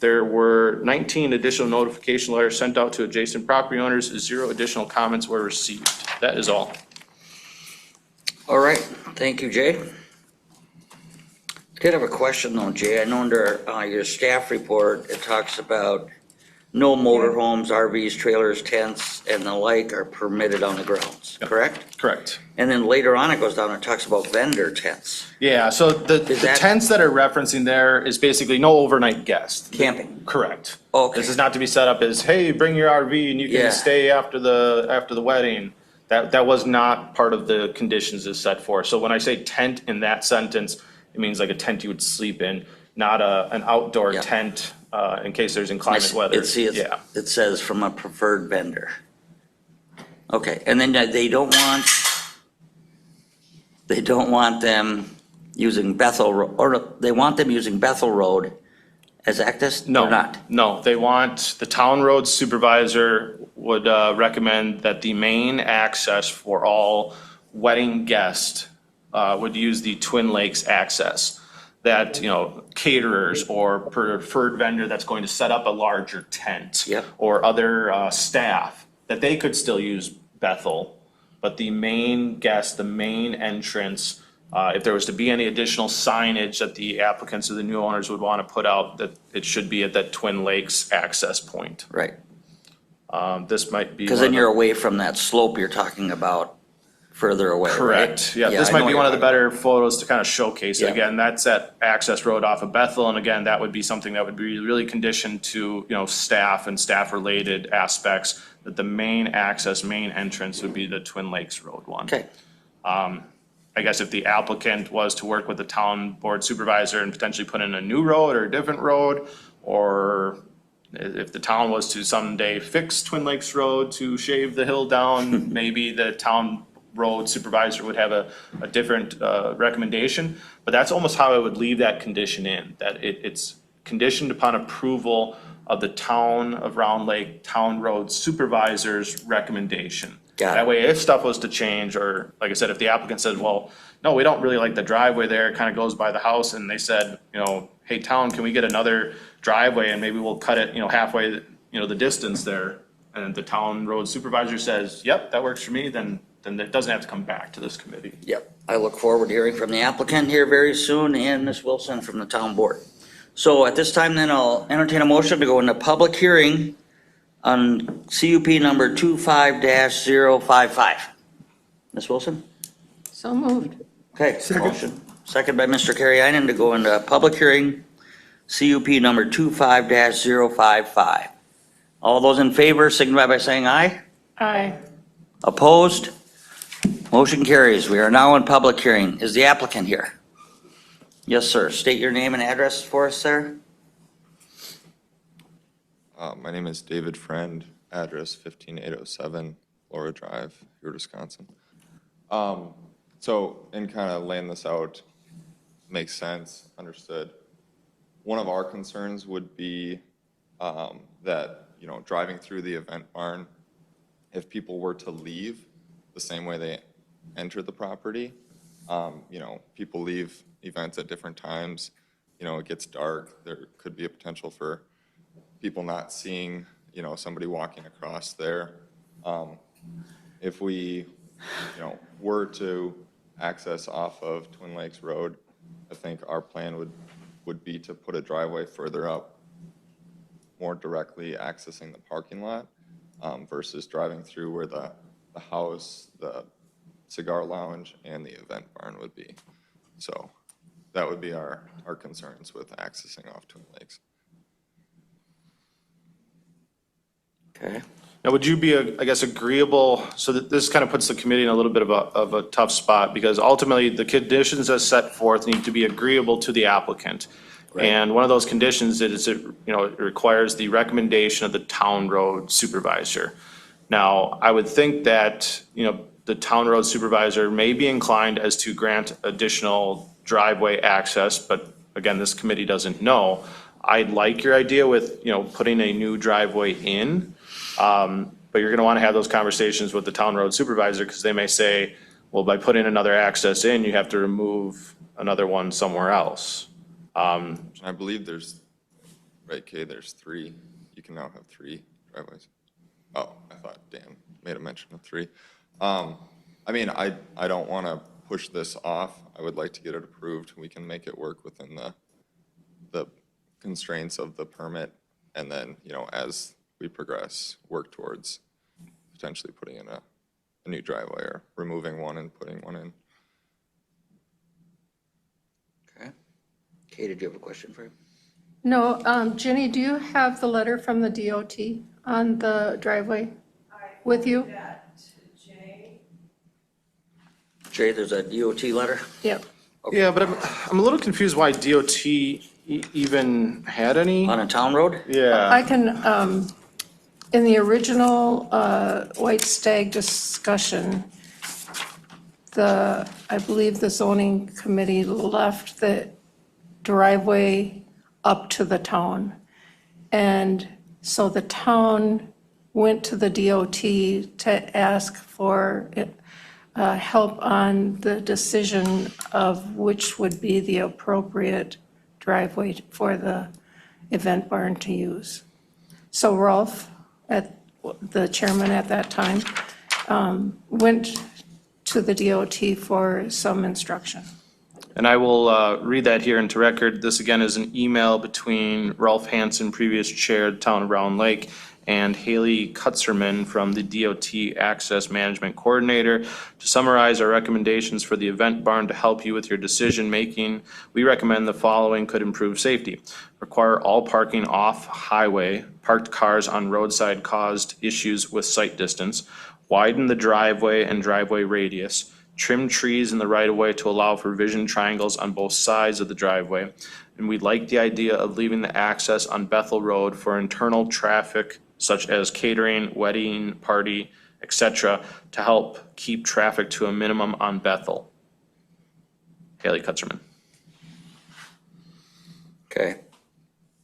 There were 19 additional notification letters sent out to adjacent property owners. 0 additional comments were received. That is all. All right, thank you, Jay. I did have a question though, Jay. I know under your staff report, it talks about no motorhomes, RVs, trailers, tents, and the like are permitted on the grounds, correct? Correct. And then later on, it goes down and talks about vendor tents, Yeah, so the that- tents that are referencing there is basically no overnight guest. camping. Correct. Okay. This is not to be set up as, hey, bring your RV and you Yeah. can stay after the wedding. That was not part of the conditions as set forth. So when I say tent in that sentence, it means like a tent you would sleep in, not an outdoor Yeah. tent in case there's inclement weather. Yeah. It says from a preferred vendor. Okay, and then they don't want them using Bethel, or they want them using Bethel Road as access, No, or not? no, they want, the town road supervisor would recommend that the main access for all wedding guests would use the Twin Lakes access. That, caterers or preferred vendor that's going to set up a larger tent. Yep. Or other staff, that they could still use Bethel, but the main guest, the main entrance, if there was to be any additional signage that the applicants or the new owners would want to put out, that it should be at that Twin Lakes access point. Right, This might be. because one then of you're the- away from that slope you're talking about further away, right? Correct, yeah, this I might know be what one of the you're talking better photos to kind of showcase it. Yeah. Again, that's that access road off of Bethel, and again, that would be something that would be really conditioned to, staff and staff-related aspects, that the main access, main entrance would be the Twin Lakes Road one. Okay, I guess if the applicant was to work with the town board supervisor and potentially put in a new road or a different road, or if the town was to someday fix Twin Lakes Road to shave the hill down, maybe the town road supervisor would have a different recommendation. But that's almost how I would leave that condition in, that it's conditioned upon approval of the town of Round Lake Town Road Supervisor's recommendation. Got it. That way, if stuff was to change, or like I said, if the applicant said, well, no, we don't really like the driveway there, it kind of goes by the house, and they said, hey, town, can we get another driveway, and maybe we'll cut it, halfway, the distance there, and the town road supervisor says, yep, that works for me, then it doesn't have to come back to this committee. yep. I look forward to hearing from the applicant here very soon and Ms. Wilson from the town board. So at this time then, I'll entertain a motion to go into public hearing on CUP number 25-055. Ms. Wilson? So moved. Okay, motion. Second by Mr. Kariainen to go into public hearing, CUP number 25-055. All those in favor signify by saying aye. Aye. Opposed? Motion carries. We are now in public hearing. Is the applicant here? Yes, sir. State your name and address for us, sir. My name is David Friend, address 15807 Laura Drive, here, Wisconsin. So, in kind of laying this out, makes sense, understood. One of our concerns would be that, driving through the event barn, if people were to leave the same way they entered the property, people leave events at different times, it gets dark, there could be a potential for people not seeing, somebody walking across there. If we, were to access off of Twin Lakes Road, I think our plan would be to put a driveway further up, more directly accessing the parking lot, versus driving through where the house, the cigar lounge, and the event barn would be. So that would be our concerns with accessing off Twin Lakes. Okay. Now, would you be, I guess, agreeable, so that this kind of puts the committee in a little bit of a tough spot, because ultimately, the conditions as set forth need to be agreeable to the applicant. And one of those conditions is, it requires the recommendation of the town road supervisor. Now, I would think that, the town road supervisor may be inclined as to grant additional driveway access, but again, this committee doesn't know. I like your idea with, putting a new driveway in. But you're gonna wanna have those conversations with the town road supervisor, because they may say, well, by putting another access in, you have to remove another one somewhere else. I believe there's, right, Kay, there's 3, you can now have 3 driveways. Oh, I thought Dan made a mention of 3. I don't want to push this off. I would like to get it approved. We can make it work within the constraints of the permit. And then, as we progress, work towards potentially putting in a new driveway or removing one and putting one in. Okay. Kay, did you have a question for him? No, Jenny, do you have the letter from the DOT on the driveway with you? Jay, there's a DOT letter? Yep. Yeah, but I'm a little confused why DOT even had any. On a town road? Yeah. I can, in the original White Stag discussion, I believe the zoning committee left the driveway up to the town. And so the town went to the DOT to ask for help on the decision of which would be the appropriate driveway for the event barn to use. So Rolf, the chairman at that time, went to the DOT for some instruction. And I will read that here into record. This again is an email between Ralph Hansen, previous chair of the town of Round Lake, and Haley Kutzerman from the DOT Access Management Coordinator. To summarize our recommendations for the event barn to help you with your decision-making, we recommend the following could improve safety. Require all parking off highway, parked cars on roadside caused issues with sight distance. Widen the driveway and driveway radius. Trim trees in the right-of-way to allow for vision triangles on both sides of the driveway. And we like the idea of leaving the access on Bethel Road for internal traffic such as catering, wedding, party, etc., to help keep traffic to a minimum on Bethel. Haley Kutzerman. Okay.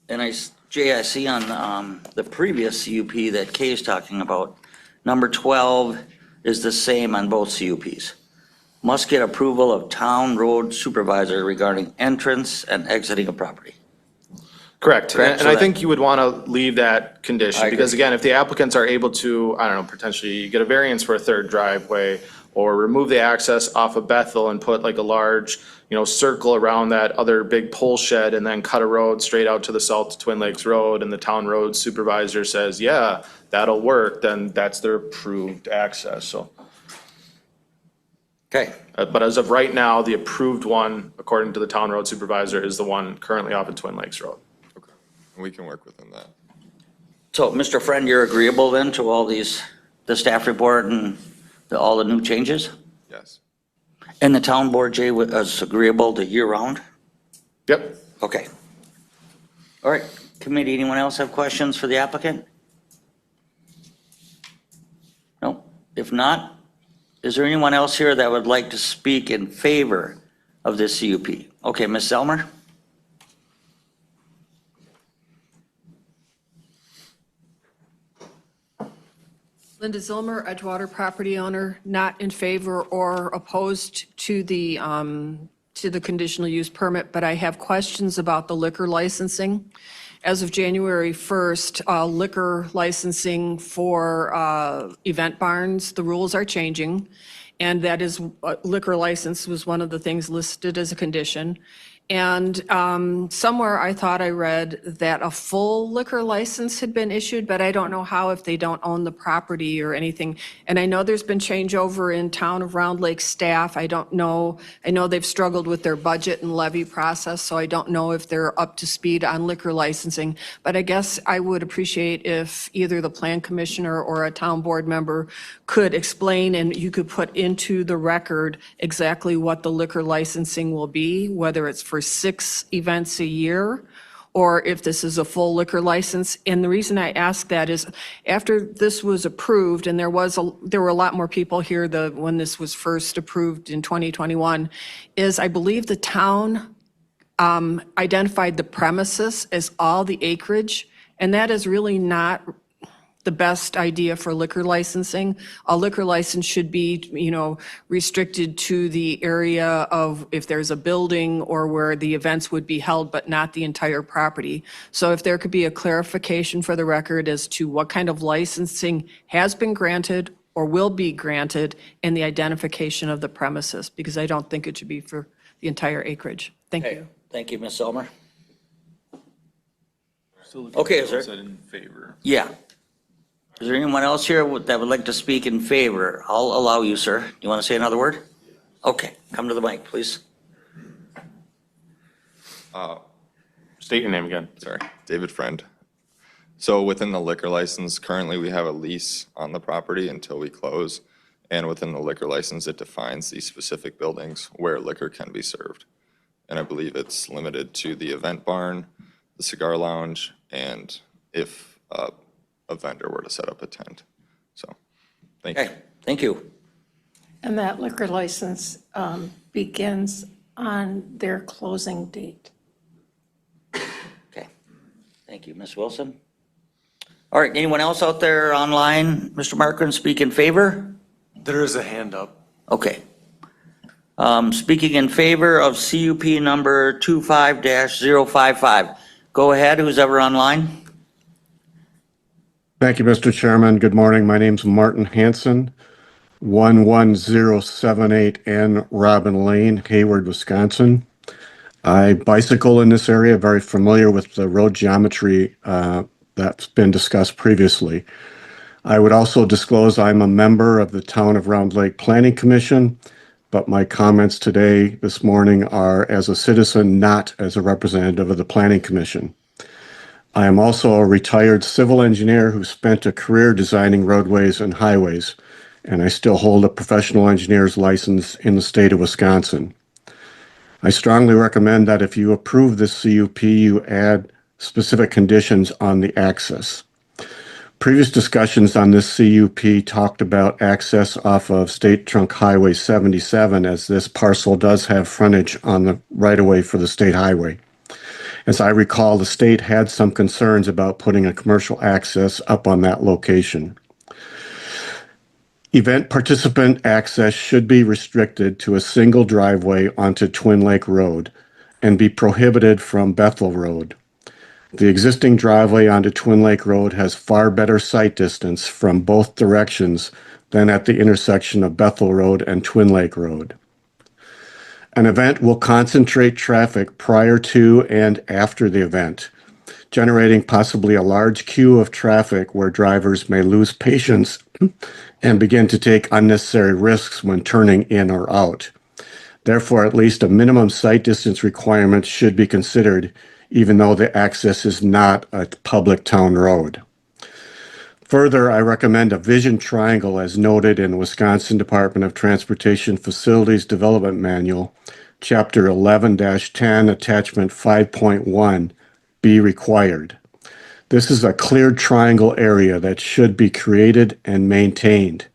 And Jay, I see on the previous CUP that Kay is talking about, number 12 is the same on both CUPs. Must get approval of town road supervisor regarding entrance and exiting a property. Correct. Correct, And so I that- think you would want to leave that condition, I because agree. again, if the applicants are able to, I don't know, potentially get a variance for a third driveway, or remove the access off of Bethel and put like a large, circle around that other big pole shed, and then cut a road straight out to the south to Twin Lakes Road, and the town road supervisor says, yeah, that'll work, then that's their approved access, so. Okay, But as of right now, the approved one, according to the town road supervisor, is the one currently off of Twin Lakes Road. Okay, and we can work within that. so Mr. Friend, you're agreeable then to all these, the staff report and all the new changes? Yes. And the town board, Jay, is agreeable to year-round? Yep. Okay. All right, committee, anyone else have questions for the applicant? No, if not, is there anyone else here that would like to speak in favor of this CUP? Okay, Ms. Zelmer? Linda Zilmer, Edgewater property owner, not in favor or opposed to the conditional use permit, but I have questions about the liquor licensing. As of January 1st, liquor licensing for event barns, the rules are changing, and that is, liquor license was one of the things listed as a condition. And somewhere I thought I read that a full liquor license had been issued, but I don't know how if they don't own the property or anything. And I know there's been changeover in town of Round Lake staff. I don't know. I know they've struggled with their budget and levy process, so I don't know if they're up to speed on liquor licensing. But I guess I would appreciate if either the plan commissioner or a town board member could explain, and you could put into the record exactly what the liquor licensing will be, whether it's for 6 events a year, or if this is a full liquor license. And the reason I ask that is, after this was approved, and there were a lot more people here when this was first approved in 2021, is I believe the town identified the premises as all the acreage, and that is really not the best idea for liquor licensing. A liquor license should be, restricted to the area of if there's a building or where the events would be held, but not the entire property. So if there could be a clarification for the record as to what kind of licensing has been granted or will be granted, and the identification of the premises, because I don't think it should be for the entire acreage. Thank you. Thank you, Ms. Zelmer. Okay, is there? Said in favor. Yeah, Is there anyone else here that would like to speak in favor? I'll allow you, sir. Do you want to say another word? Okay, come to the mic, please. State your name again. Sorry, David Friend. So within the liquor license, currently we have a lease on the property until we close. And within the liquor license, it defines the specific buildings where liquor can be served. And I believe it's limited to the event barn, the cigar lounge, and if a vendor were to set up a tent. So, thank you. Okay, thank you. And that liquor license begins on their closing date. Okay, thank you, Ms. Wilson. All right, anyone else out there online? Mr. Markern, speak in favor? There is a hand up. Okay. Speaking in favor of CUP number 25-055. Go ahead, who's ever online? Thank you, Mr. Chairman. Good morning. My name's Martin Hanson, 11078N Robin Lane, Hayward, Wisconsin. I bicycle in this area, very familiar with the road geometry that's been discussed previously. I would also disclose I'm a member of the Town of Round Lake Planning Commission, but my comments today, this morning, are as a citizen, not as a representative of the Planning Commission. I am also a retired civil engineer who spent a career designing roadways and highways, and I still hold a professional engineer's license in the state of Wisconsin. I strongly recommend that if you approve this CUP, you add specific conditions on the access. Previous discussions on this CUP talked about access off of State Trunk Highway 77, as this parcel does have frontage on the right-of-way for the state highway. As I recall, the state had some concerns about putting a commercial access up on that location. Event participant access should be restricted to a single driveway onto Twin Lake Road and be prohibited from Bethel Road. The existing driveway onto Twin Lake Road has far better sight distance from both directions than at the intersection of Bethel Road and Twin Lake Road. An event will concentrate traffic prior to and after the event, generating possibly a large queue of traffic where drivers may lose patience and begin to take unnecessary risks when turning in or out. Therefore, at least a minimum sight distance requirement should be considered, even though the access is not a public town road. Further, I recommend a vision triangle as noted in the Wisconsin Department of Transportation Facilities Development Manual, Chapter 11-10, Attachment 5.1, be required. This is a cleared triangle area that should be created and maintained.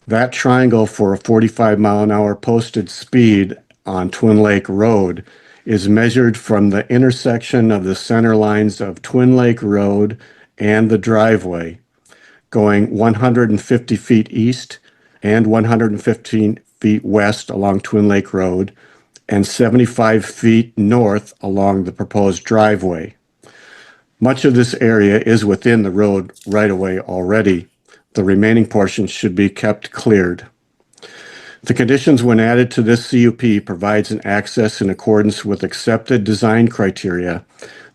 That triangle for a 45-mile-an-hour posted speed on Twin Lake Road is measured from the intersection of the center lines of Twin Lake Road and the driveway, going 150 feet east and 115 feet west along Twin Lake Road and 75 feet north along the proposed driveway. Much of this area is within the road right-of-way already. The remaining portions should be kept cleared. The conditions when added to this CUP provides an access in accordance with accepted design criteria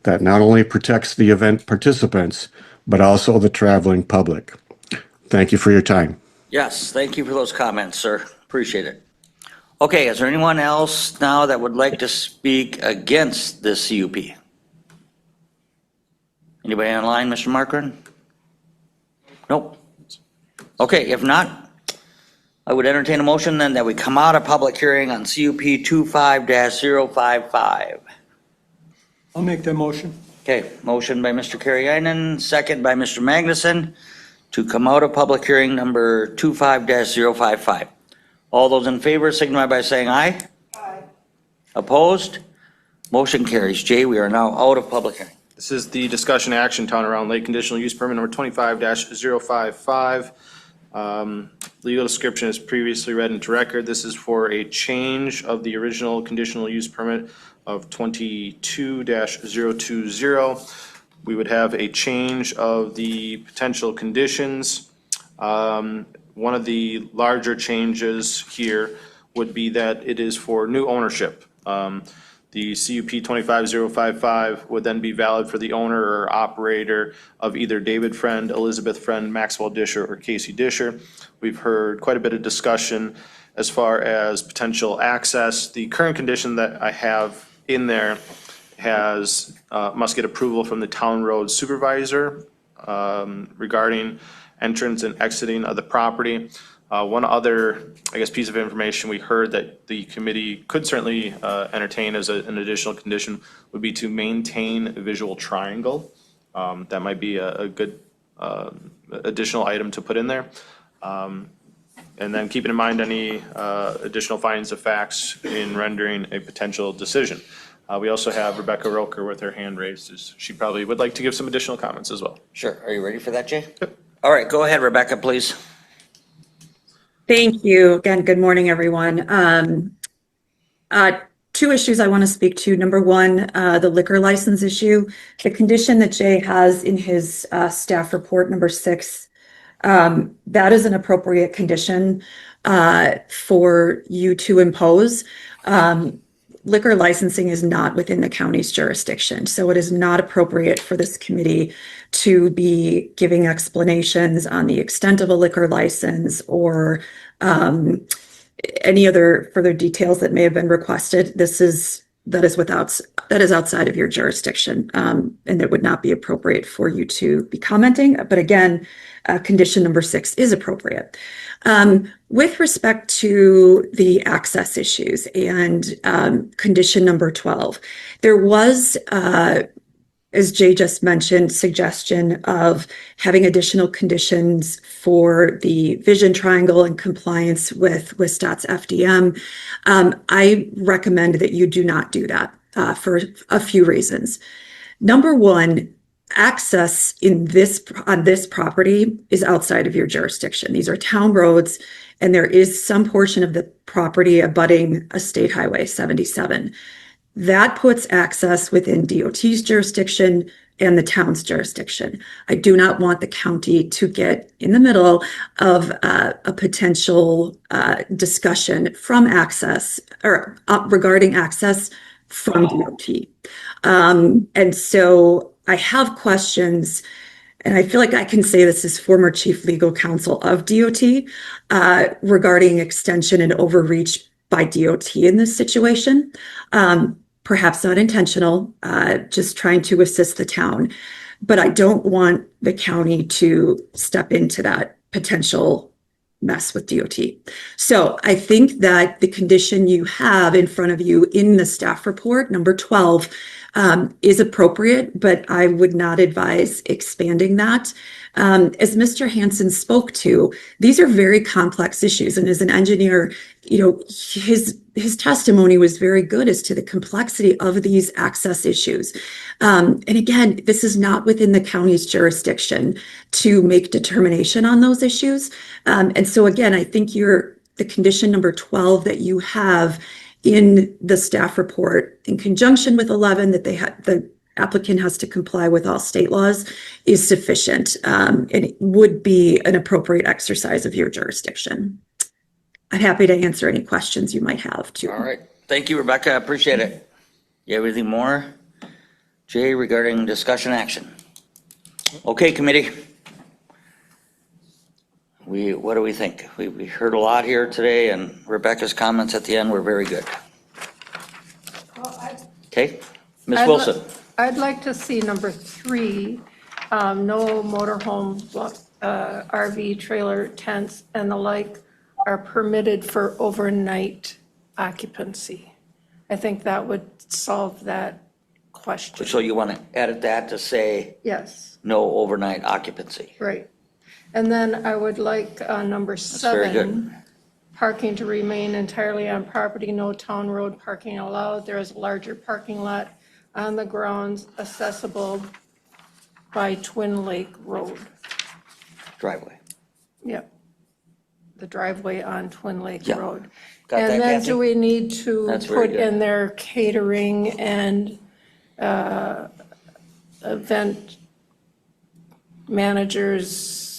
that not only protects the event participants, but also the traveling public. Thank you for your time. Yes, thank you for those comments, sir. Appreciate it. Okay, is there anyone else now that would like to speak against this CUP? Anybody online, Mr. Markern? Nope. Okay, if not, I would entertain a motion then that we come out of public hearing on CUP 25-055. I'll make that motion. Okay, motion by Mr. Kariainen, second by Mr. Magnuson to come out of public hearing number 25-055. All those in favor signify by saying aye. Aye. Opposed? Motion carries. Jay, we are now out of public hearing. This is the discussion action Town around Lake conditional use permit number 25-055. Legal description is previously read into record. This is for a change of the original conditional use permit of 22-020. We would have a change of the potential conditions. One of the larger changes here would be that it is for new ownership. The CUP 25055 would then be valid for the owner or operator of either David Friend, Elizabeth Friend, Maxwell Disher, or Casey Disher. We've heard quite a bit of discussion as far as potential access. The current condition that I have in there has, must get approval from the town road supervisor regarding entrance and exiting of the property. One other, I guess, piece of information we heard that the committee could certainly entertain as an additional condition would be to maintain a visual triangle. That might be a good additional item to put in there. And then keeping in mind any additional findings of facts in rendering a potential decision. We also have Rebecca Roker with her hand raised. She probably would like to give some additional comments as well. Sure. Are you ready for that, Jay? Yep. All right, go ahead, Rebecca, please. Thank you. Again, good morning, everyone. Two issues I want to speak to. Number one, the liquor license issue. The condition that Jay has in his staff report, number 6, that is an appropriate condition for you to impose. Liquor licensing is not within the county's jurisdiction, so it is not appropriate for this committee to be giving explanations on the extent of a liquor license or any other further details that may have been requested. That is outside of your jurisdiction, and it would not be appropriate for you to be commenting. But again, condition number 6 is appropriate. With respect to the access issues and condition number 12, there was, as Jay just mentioned, suggestion of having additional conditions for the vision triangle in compliance with WSDOT's FDM. I recommend that you do not do that for a few reasons. Number one, access on this property is outside of your jurisdiction. These are town roads, and there is some portion of the property abutting a state highway 77. That puts access within DOT's jurisdiction and the town's jurisdiction. I do not want the county to get in the middle of a potential discussion from access or regarding access from DOT. And so I have questions, and I feel like I can say this as former chief legal counsel of DOT regarding extension and overreach by DOT in this situation. Perhaps not intentional, just trying to assist the town. But I don't want the county to step into that potential mess with DOT. So I think that the condition you have in front of you in the staff report, number 12, is appropriate, but I would not advise expanding that. As Mr. Hansen spoke to, these are very complex issues. And as an engineer, his testimony was very good as to the complexity of these access issues. And again, this is not within the county's jurisdiction to make determination on those issues. And so again, I think the condition number 12 that you have in the staff report in conjunction with 11 that the applicant has to comply with all state laws is sufficient. And it would be an appropriate exercise of your jurisdiction. I'm happy to answer any questions you might have too. All right. Thank you, Rebecca. I appreciate it. You have anything more, Jay, regarding discussion action? Okay, committee. What do we think? We heard a lot here today, and Rebecca's comments at the end were very good. Okay, Ms. Wilson. I'd like to see number 3, no motorhome, RV, trailer, tents, and the like are permitted for overnight occupancy. I think that would solve that question. So you want to edit that to say Yes, no overnight occupancy? right. And then I would like number very 7, parking to remain entirely on property, no town road parking allowed. There is a larger parking lot on the grounds accessible by Twin Lake Road. Driveway. Yep. The driveway on Twin Lake Yeah. Road. Got that, And then Kathy? do we need to That's very put good. in there catering and event managers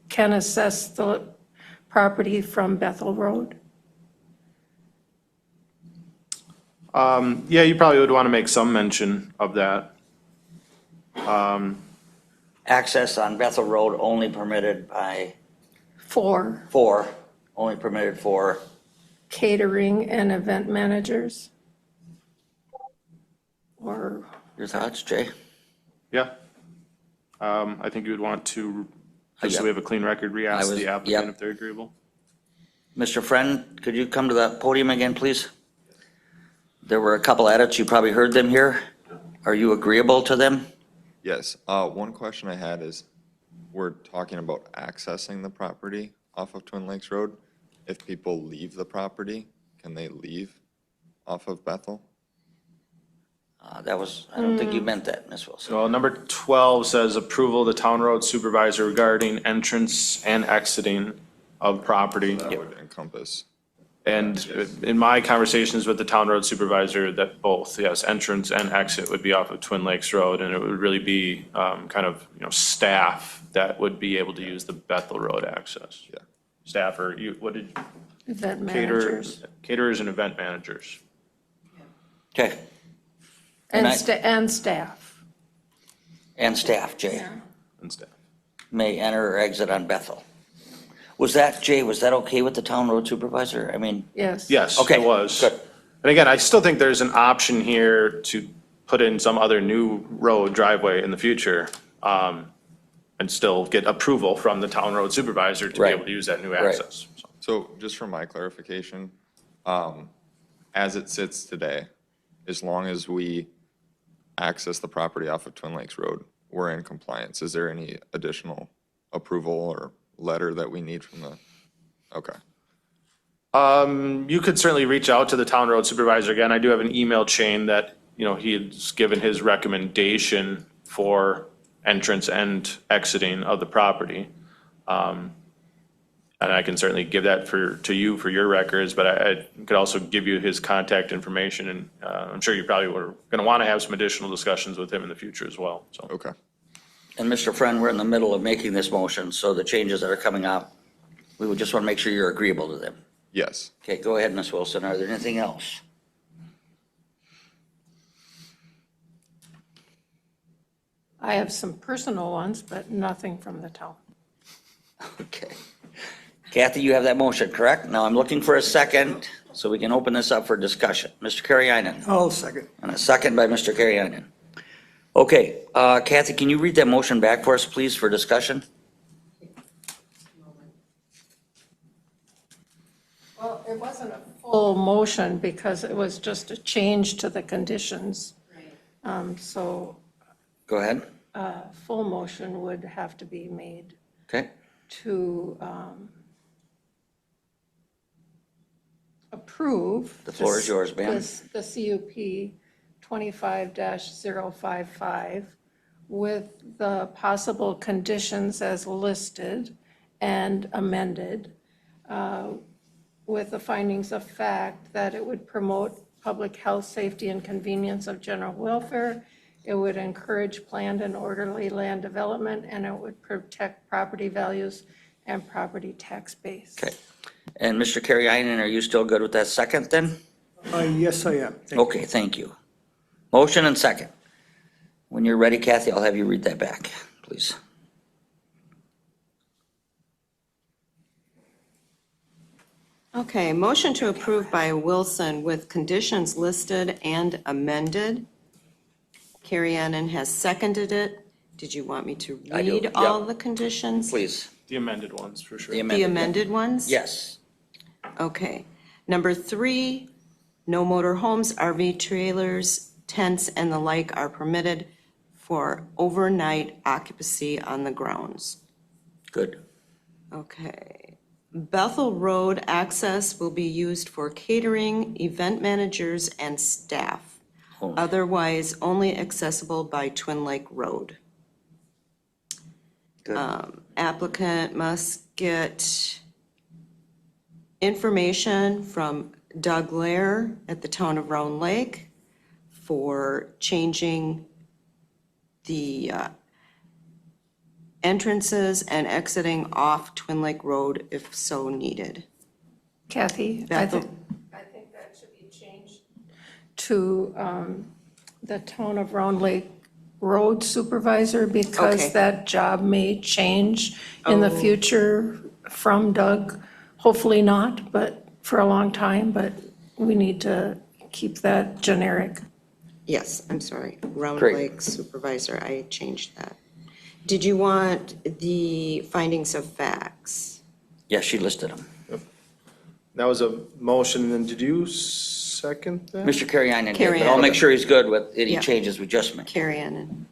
can assess the property from Bethel Road? Yeah, you probably would want to make some mention of that. Access on Bethel Road only permitted by 4, only permitted for, catering and event managers. Or, your thoughts, Jay? Yeah. I think you would want to, just so we have a clean record, re-ask the applicant yep. if they're agreeable. Mr. Friend, could you come to the podium again, please? There were a couple edits, you probably heard them here. Are you agreeable to them? Yes, one question I had is, we're talking about accessing the property off of Twin Lakes Road. If people leave the property, can they leave off of Bethel? That was, I don't think you meant that, Ms. Wilson. Well, number 12 says approval of the town road supervisor regarding entrance and exiting of property. That would encompass. And in my conversations with the town road supervisor, that both, yes, entrance and exit would be off of Twin Lakes Road, and it would really be kind of, staff that would be able to use the Bethel Road access. Yeah. Staff or what did, event managers. caterers and event managers. Okay, And And and staff. and staff, Jay, And staff. may enter or exit on Bethel. Was that, Jay, was that okay with the town road supervisor? I mean, Yes. Yes, Okay, it was. good. And again, I still think there's an option here to put in some other new road driveway in the future, and still get approval from the town road supervisor to be Right. able to use that new Right. access. So, So just for my clarification, as it sits today, as long as we access the property off of Twin Lakes Road, we're in compliance. Is there any additional approval or letter that we need from the, okay. You could certainly reach out to the town road supervisor. Again, I do have an email chain that, he has given his recommendation for entrance and exiting of the property. And I can certainly give that to you for your records, but I could also give you his contact information, and I'm sure you probably were going to want to have some additional discussions with him in the future as well, so. Okay. and Mr. Friend, we're in the middle of making this motion, so the changes that are coming up, we would just want to make sure you're agreeable to them. Yes. Okay, go ahead, Ms. Wilson. Are there anything else? I have some personal ones, but nothing from the town. Okay. Kathy, you have that motion, correct? Now I'm looking for a second, so we can open this up for discussion. Mr. Kariainen, I'll second. and a second by Mr. Kariainen. Okay, Kathy, can you read that motion back for us, please, for discussion? Well, it wasn't a full motion because it was just a change to the conditions. So Go ahead. a full motion would have to be made Okay, to approve. The floor is yours, ma'am. The CUP 25-055 with the possible conditions as listed and amended, with the findings of fact that it would promote public health, safety, and convenience of general welfare. It would encourage planned and orderly land development, and it would protect property values and property tax base. okay. And Mr. Kariainen, are you still good with that second then? Yes, I am. Thank you. Okay, thank you. Motion and second. When you're ready, Kathy, I'll have you read that back, please. Okay, motion to approve by Wilson with conditions listed and amended. Carrie Annan has seconded it. Did you want me to I do, read yep. all the conditions? Please. The amended ones, for sure. The The amended. amended ones? Yes. Okay. Number 3, no motor homes, RV trailers, tents, and the like are permitted for overnight occupancy on the grounds. Good. Okay. Bethel Road access will be used for catering, event managers, and staff. Only. Otherwise, only accessible by Twin Lake Road. Good. Applicant must get information from Doug Lair at the town of Round Lake for changing the entrances and exiting off Twin Lake Road if so needed. Kathy, I Bethel. think that should be changed to the Town of Round Lake Road Supervisor because Okay. that job may change in the Oh. future from Doug. Hopefully not, but for a long time, but we need to keep that generic. Yes, I'm sorry, Round Great. Lake Supervisor, I changed that. Did you want the findings of facts? Yes, she listed them. That was a motion, and did you second that? Mr. Carrion did, but I'll Carrion. make sure he's good with any Yeah. changes we just made. Carry on.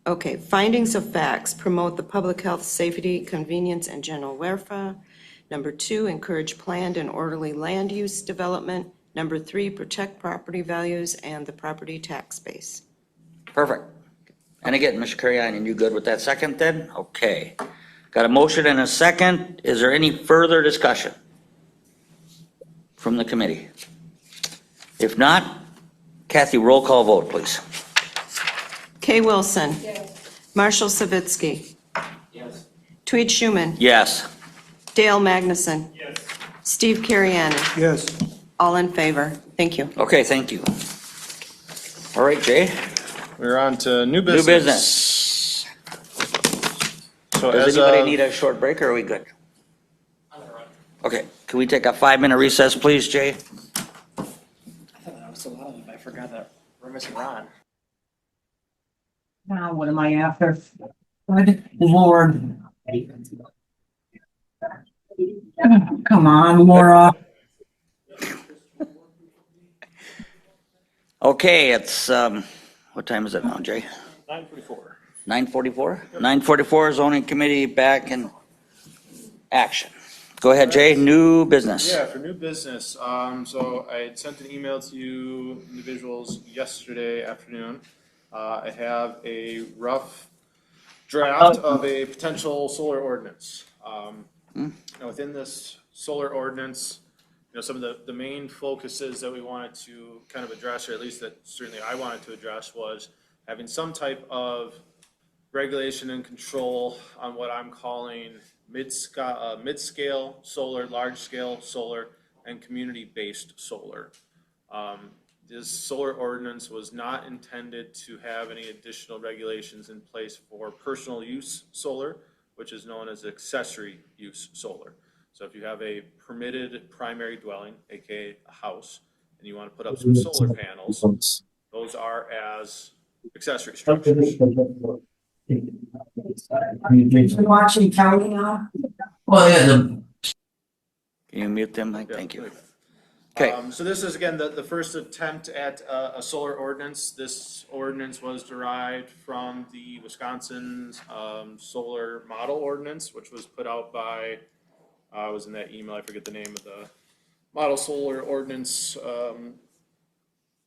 Okay, findings of facts, promote the public health, safety, convenience, and general welfare. Number 2, encourage planned and orderly land use development. Number 3, protect property values and the property tax base. Perfect. And again, Mr. Carrion, you good with that second then? Okay. Got a motion and a second. Is there any further discussion from the committee? If not, Kathy, roll call vote, please. Kay Wilson. Marshall Savitsky. Yes. Tweed Schuman. Yes. Dale Magnuson. Steve Carriani. Yes. All in favor. Thank you. Okay, thank you. All right, Jay, We're on to new new business. business. So Does as anybody of- need a short break or are we good? Okay, can we take a 5-minute recess, please, Jay? I thought that was so loud, I forgot that we're missing Ron. Now, what am I after? Good Lord. Come on, Laura. Okay, it's, what time is it now, Jay? 9:44. 9:44? 9:44 zoning committee back in action. Go ahead, Jay, new business. Yeah, for new business, so I had sent an email to you individuals yesterday afternoon. I have a rough draft of a potential solar ordinance. Now, within this solar ordinance, some of the main focuses that we wanted to kind of address, or at least that certainly I wanted to address, was having some type of regulation and control on what I'm calling mid-scale solar, large-scale solar, and community-based solar. This solar ordinance was not intended to have any additional regulations in place for personal use solar, which is known as accessory use solar. So if you have a permitted primary dwelling, AKA a house, and you want to put up some solar panels, those are as accessory structures. Watching county now? Well, yeah, Can you mute them, Mike? Thank you. Yeah. Okay, So this is, again, the first attempt at a solar ordinance. This ordinance was derived from the Wisconsin's solar model ordinance, which was put out by, was in that email, I forget the name of the model solar ordinance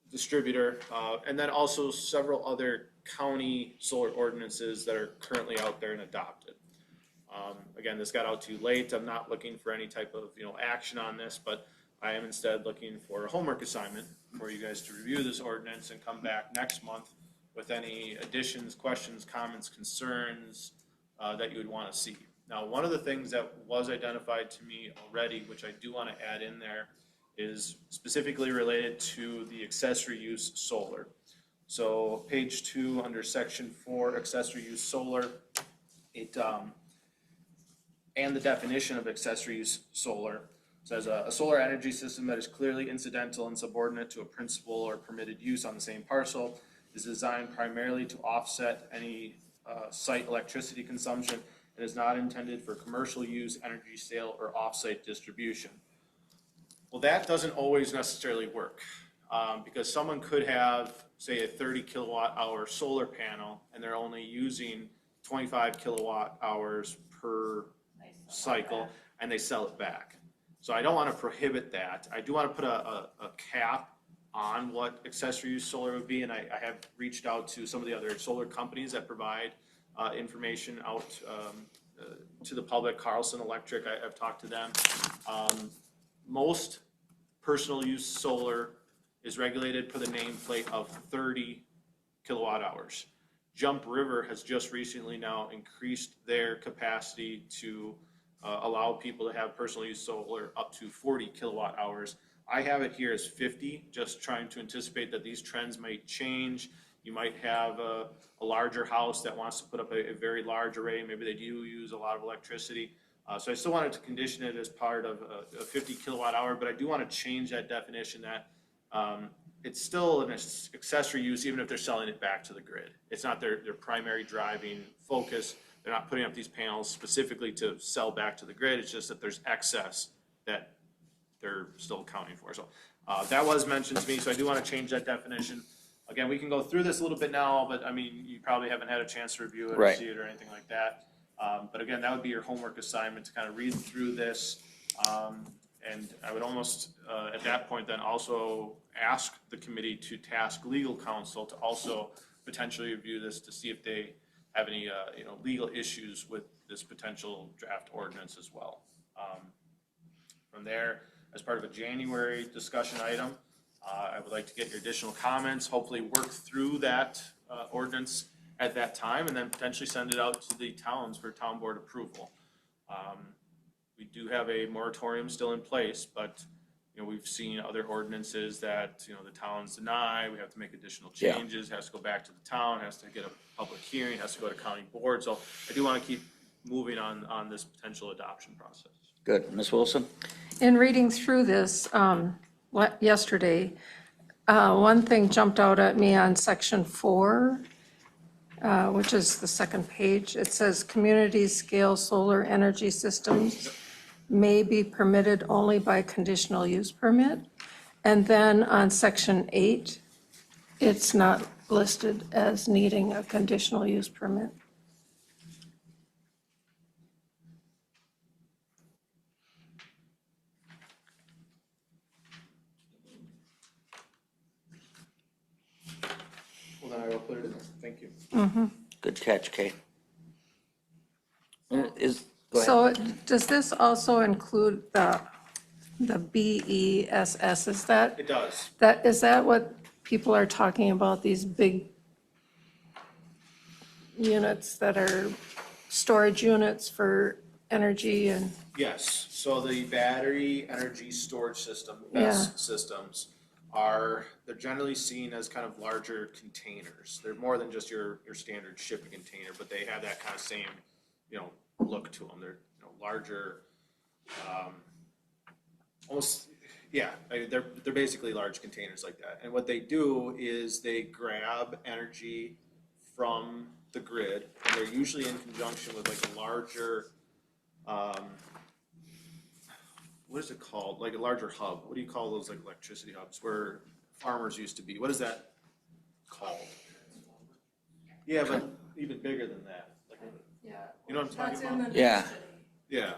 distributor, and then also several other county solar ordinances that are currently out there and adopted. Again, this got out too late. I'm not looking for any type of, action on this, but I am instead looking for a homework assignment for you guys to review this ordinance and come back next month with any additions, questions, comments, concerns that you would want to see. Now, one of the things that was identified to me already, which I do want to add in there, is specifically related to the accessory use solar. So page 2 under section 4, accessory use solar, it and the definition of accessory use solar says a solar energy system that is clearly incidental and subordinate to a principal or permitted use on the same parcel is designed primarily to offset any site electricity consumption and is not intended for commercial use, energy sale, or off-site distribution. Well, that doesn't always necessarily work because someone could have, say, a 30 kilowatt hour solar panel and they're only using 25 kilowatt hours per cycle and they sell it back. So I don't want to prohibit that. I do want to put a cap on what accessory use solar would be, and I have reached out to some of the other solar companies that provide information out to the public. Carlson Electric, I've talked to them. Most personal use solar is regulated per the nameplate of 30 kilowatt hours. Jump River has just recently now increased their capacity to allow people to have personal use solar up to 40 kilowatt hours. I have it here as 50, just trying to anticipate that these trends might change. You might have a larger house that wants to put up a very large array. Maybe they do use a lot of electricity. So I still wanted to condition it as part of a 50 kilowatt hour, but I do want to change that definition that it's still an accessory use even if they're selling it back to the grid. It's not their primary driving focus. They're not putting up these panels specifically to sell back to the grid. It's just that there's excess that they're still accounting for. So that was mentioned to me, so I do want to change that definition. Again, we can go through this a little bit now, but I mean, you probably haven't had a chance to review it or Right. see it or anything like that. But again, that would be your homework assignment to kind of read through this. And I would almost, at that point, then also ask the committee to task legal counsel to also potentially review this to see if they have any, legal issues with this potential draft ordinance as well. From there, as part of a January discussion item, I would like to get your additional comments, hopefully work through that ordinance at that time, and then potentially send it out to the towns for town board approval. We do have a moratorium still in place, but, we've seen other ordinances that, the towns deny, we have to make additional changes, has to go back to the town, has to get a public hearing, has to go to county board. So I do want to keep moving on this potential adoption process. Good. Ms. Wilson? In reading through this yesterday, one thing jumped out at me on section 4, which is the second page. It says community scale solar energy systems may be permitted only by conditional use permit. And then on section 8, it's not listed as needing a conditional use permit. Well, then I will put it in there. Thank you. Good catch, Kay. Go ahead. So does this also include the BESS? Is that? It does. Is that what people are talking about, these big units that are storage units for energy and? Yes, so the battery energy storage system, BESS systems, they're generally seen as kind of larger containers. They're more than just your standard shipping container, but they have that kind of same, look to them. They're, larger, almost, they're basically large containers like that. And what they do is they grab energy from the grid, and they're usually in conjunction with like a larger, what is it called? Like a larger hub. What do you call those, like electricity hubs where farmers used to be? What is that called? Yeah, but even bigger than that. Like, you know what I'm talking about? Yeah. Yeah.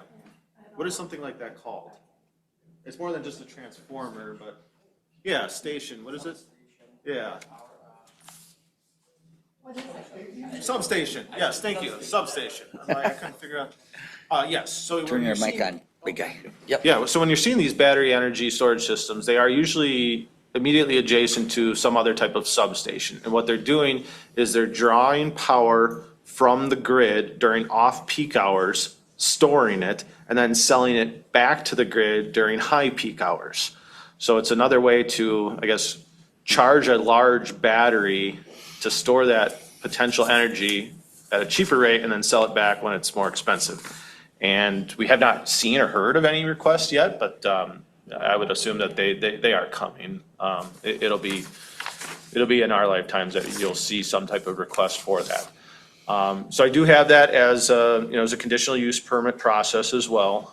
What is something like that called? It's more than just a transformer, but yeah, station. What is it? Yeah. Substation. Yes, thank you. Substation. I couldn't figure out. Yes. So Turn your mic on, big guy. Yep. Yeah, so when you're seeing these battery energy storage systems, they are usually immediately adjacent to some other type of substation. And what they're doing is they're drawing power from the grid during off-peak hours, storing it, and then selling it back to the grid during high-peak hours. So it's another way to, I guess, charge a large battery to store that potential energy at a cheaper rate and then sell it back when it's more expensive. And we have not seen or heard of any requests yet, but I would assume that they are coming. It'll be in our lifetimes that you'll see some type of request for that. So I do have that as a conditional use permit process as well.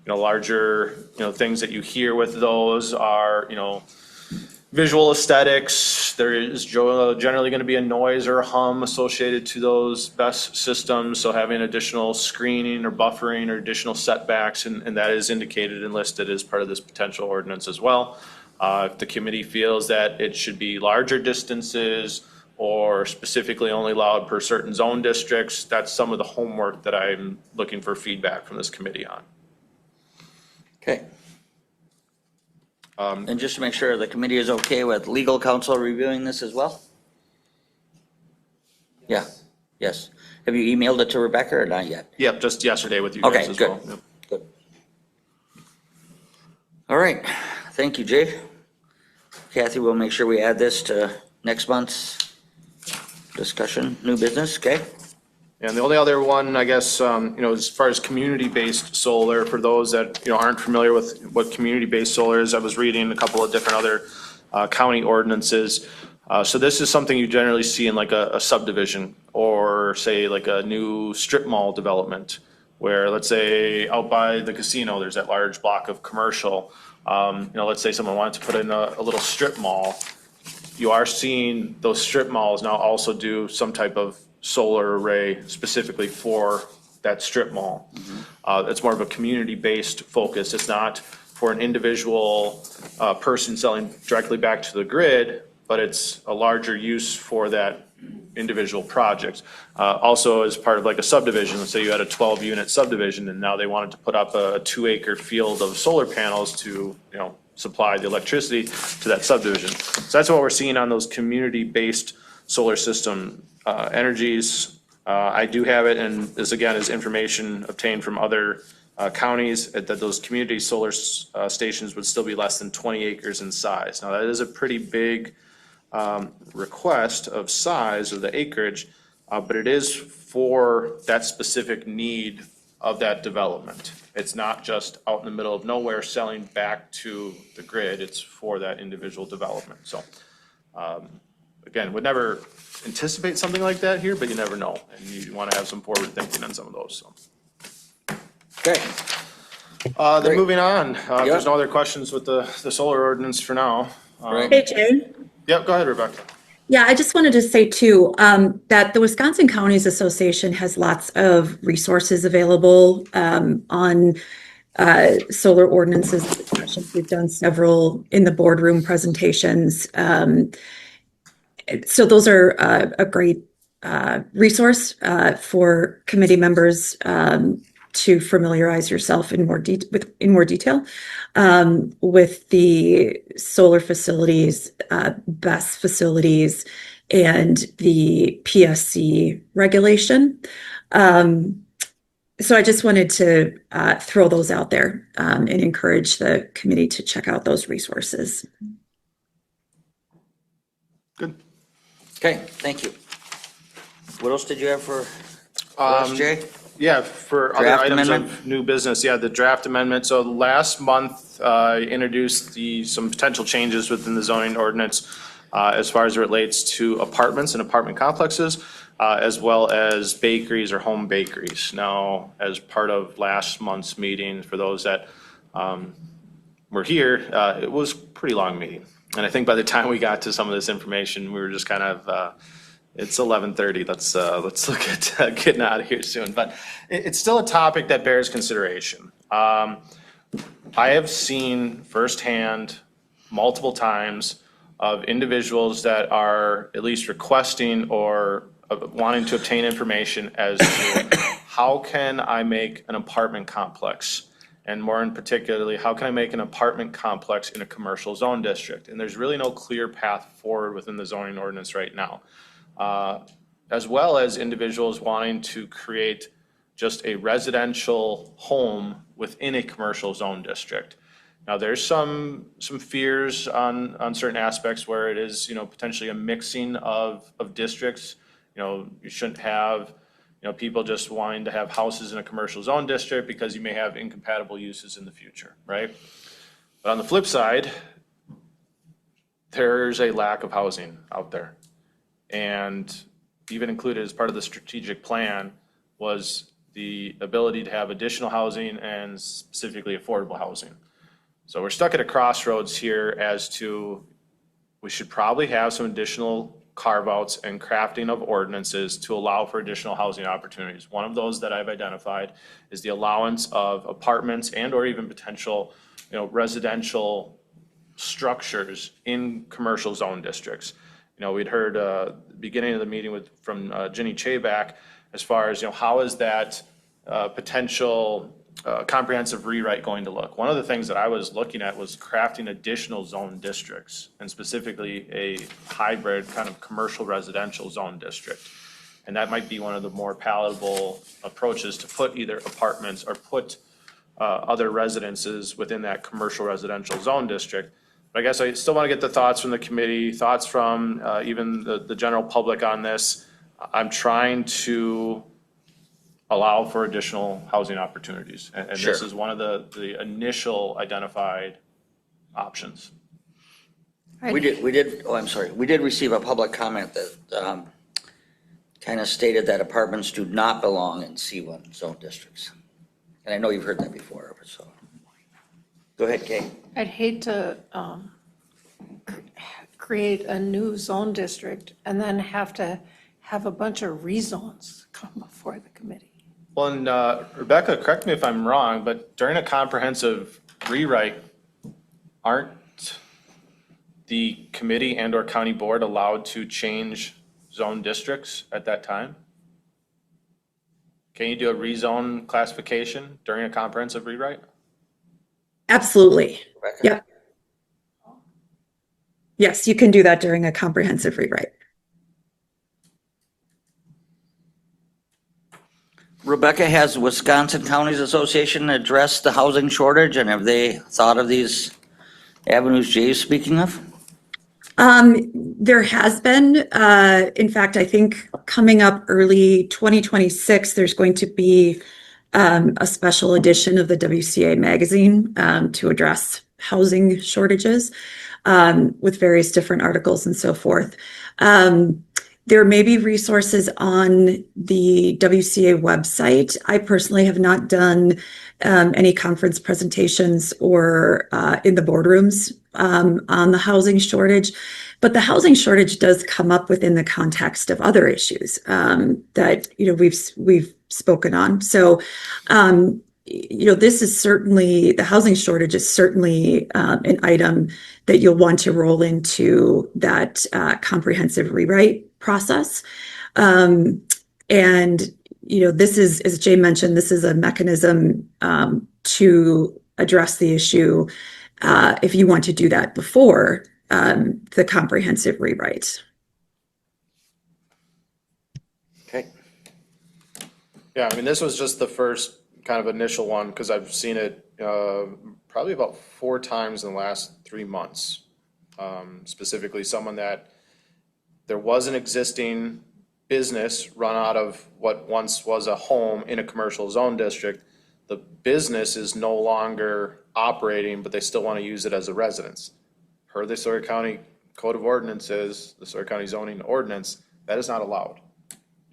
Larger, things that you hear with those are, visual aesthetics. There is generally going to be a noise or a hum associated to those BESS systems. So having additional screening or buffering or additional setbacks, and that is indicated and listed as part of this potential ordinance as well. If the committee feels that it should be larger distances or specifically only allowed per certain zone districts, that's some of the homework that I'm looking for feedback from this committee on. Okay. And just to make sure the committee is okay with legal counsel reviewing this as well? Yeah, yes. Have you emailed it to Rebecca or not yet? Yep, just yesterday with you guys as well. Okay, good. Good. All right, Thank you, Jay. Kathy, we'll make sure we add this to next month's discussion, new business, okay? And the only other one, I guess, as far as community-based solar, for those that, aren't familiar with what community-based solar is, I was reading a couple of different other county ordinances. So this is something you generally see in like a subdivision, or say like a new strip mall development, where let's say out by the casino, there's that large block of commercial. Let's say someone wanted to put in a little strip mall. You are seeing those strip malls now also do some type of solar array specifically for that strip mall. It's more of a community-based focus. It's not for an individual person selling directly back to the grid, but it's a larger use for that individual project. Also as part of like a subdivision, let's say you had a 12-unit subdivision and now they wanted to put up a 2-acre field of solar panels to, supply the electricity to that subdivision. So that's what we're seeing on those community-based solar system energies. I do have it, and this again is information obtained from other counties, that those community solar stations would still be less than 20 acres in size. Now that is a pretty big request of size of the acreage, but it is for that specific need of that development. It's not just out in the middle of nowhere selling back to the grid, it's for that individual development. So again, would never anticipate something like that here, but you never know, and you want to have some forward thinking on some of those. So. Okay. Then moving on, if there's no other questions with the solar ordinance for now. Hey, Jay. Yep, go ahead, Rebecca. Yeah, I just wanted to say too, that the Wisconsin Counties Association has lots of resources available on solar ordinances discussions. We've done several in the boardroom presentations. So those are a great resource for committee members to familiarize yourself in more detail with the solar facilities, BESS facilities, and the PSC regulation. So I just wanted to throw those out there and encourage the committee to check out those resources. Good. Okay, thank you. What else did you have for us, Jay? Yeah, for other Draft items amendment? of new business, the draft amendment. So last month, I introduced some potential changes within the zoning ordinance as far as it relates to apartments and apartment complexes, as well as bakeries or home bakeries. Now, as part of last month's meeting, for those that were here, it was a pretty long meeting. And I think by the time we got to some of this information, we were just kind of, it's 11:30. Let's look at getting out of here soon. But it's still a topic that bears consideration. I have seen firsthand multiple times of individuals that are at least requesting or wanting to obtain information as to how can I make an apartment complex, and more in particularly, how can I make an apartment complex in a commercial zone district? And there's really no clear path forward within the zoning ordinance right now. As well as individuals wanting to create just a residential home within a commercial zone district. Now, there's some fears on certain aspects where it is, potentially a mixing of districts. You shouldn't have, people just wanting to have houses in a commercial zone district because you may have incompatible uses in the future, right? But on the flip side, there's a lack of housing out there. And even included as part of the strategic plan was the ability to have additional housing and specifically affordable housing. So we're stuck at a crossroads here as to, we should probably have some additional carve-outs and crafting of ordinances to allow for additional housing opportunities. One of those that I've identified is the allowance of apartments and or even potential, residential structures in commercial zone districts. We'd heard beginning of the meeting from Jenny Chayback as far as, how is that potential comprehensive rewrite going to look? One of the things that I was looking at was crafting additional zone districts, and specifically a hybrid kind of commercial residential zone district. And that might be one of the more palatable approaches to put either apartments or put other residences within that commercial residential zone district. But I guess I still want to get the thoughts from the committee, thoughts from even the general public on this. I'm trying to allow for additional housing opportunities. And this Sure. is one of the initial identified options. We did, oh, I'm sorry, we did receive a public comment that kind of stated that apartments do not belong in C1 zone districts. And I know you've heard that before, so. Go ahead, Kay. I'd hate to create a new zone district and then have to have a bunch of rezones come before the committee. Well, and Rebecca, correct me if I'm wrong, but during a comprehensive rewrite, aren't the committee and/or county board allowed to change zone districts at that time? Can you do a rezone classification during a comprehensive rewrite? Absolutely. Rebecca? Yep. Yes, you can do that during a comprehensive rewrite. Rebecca, has Wisconsin Counties Association addressed the housing shortage, and have they thought of these avenues Jay's speaking of? There has been, in fact, I think coming up early 2026, there's going to be a special edition of the WCA magazine to address housing shortages with various different articles and so forth. There may be resources on the WCA website. I personally have not done any conference presentations or in the boardrooms on the housing shortage, but the housing shortage does come up within the context of other issues that we've spoken on. So this is certainly, the housing shortage is certainly an item that you'll want to roll into that comprehensive rewrite process. And, this is, as Jay mentioned, this is a mechanism to address the issue if you want to do that before the comprehensive rewrite. Okay. Yeah, I mean, this was just the first kind of initial one, because I've seen it probably about 4 times in the last 3 months. Specifically, someone that there was an existing business run out of what once was a home in a commercial zone district. The business is no longer operating, but they still want to use it as a residence. Per the Sawyer County Code of Ordinances, the Sawyer County zoning ordinance, that is not allowed.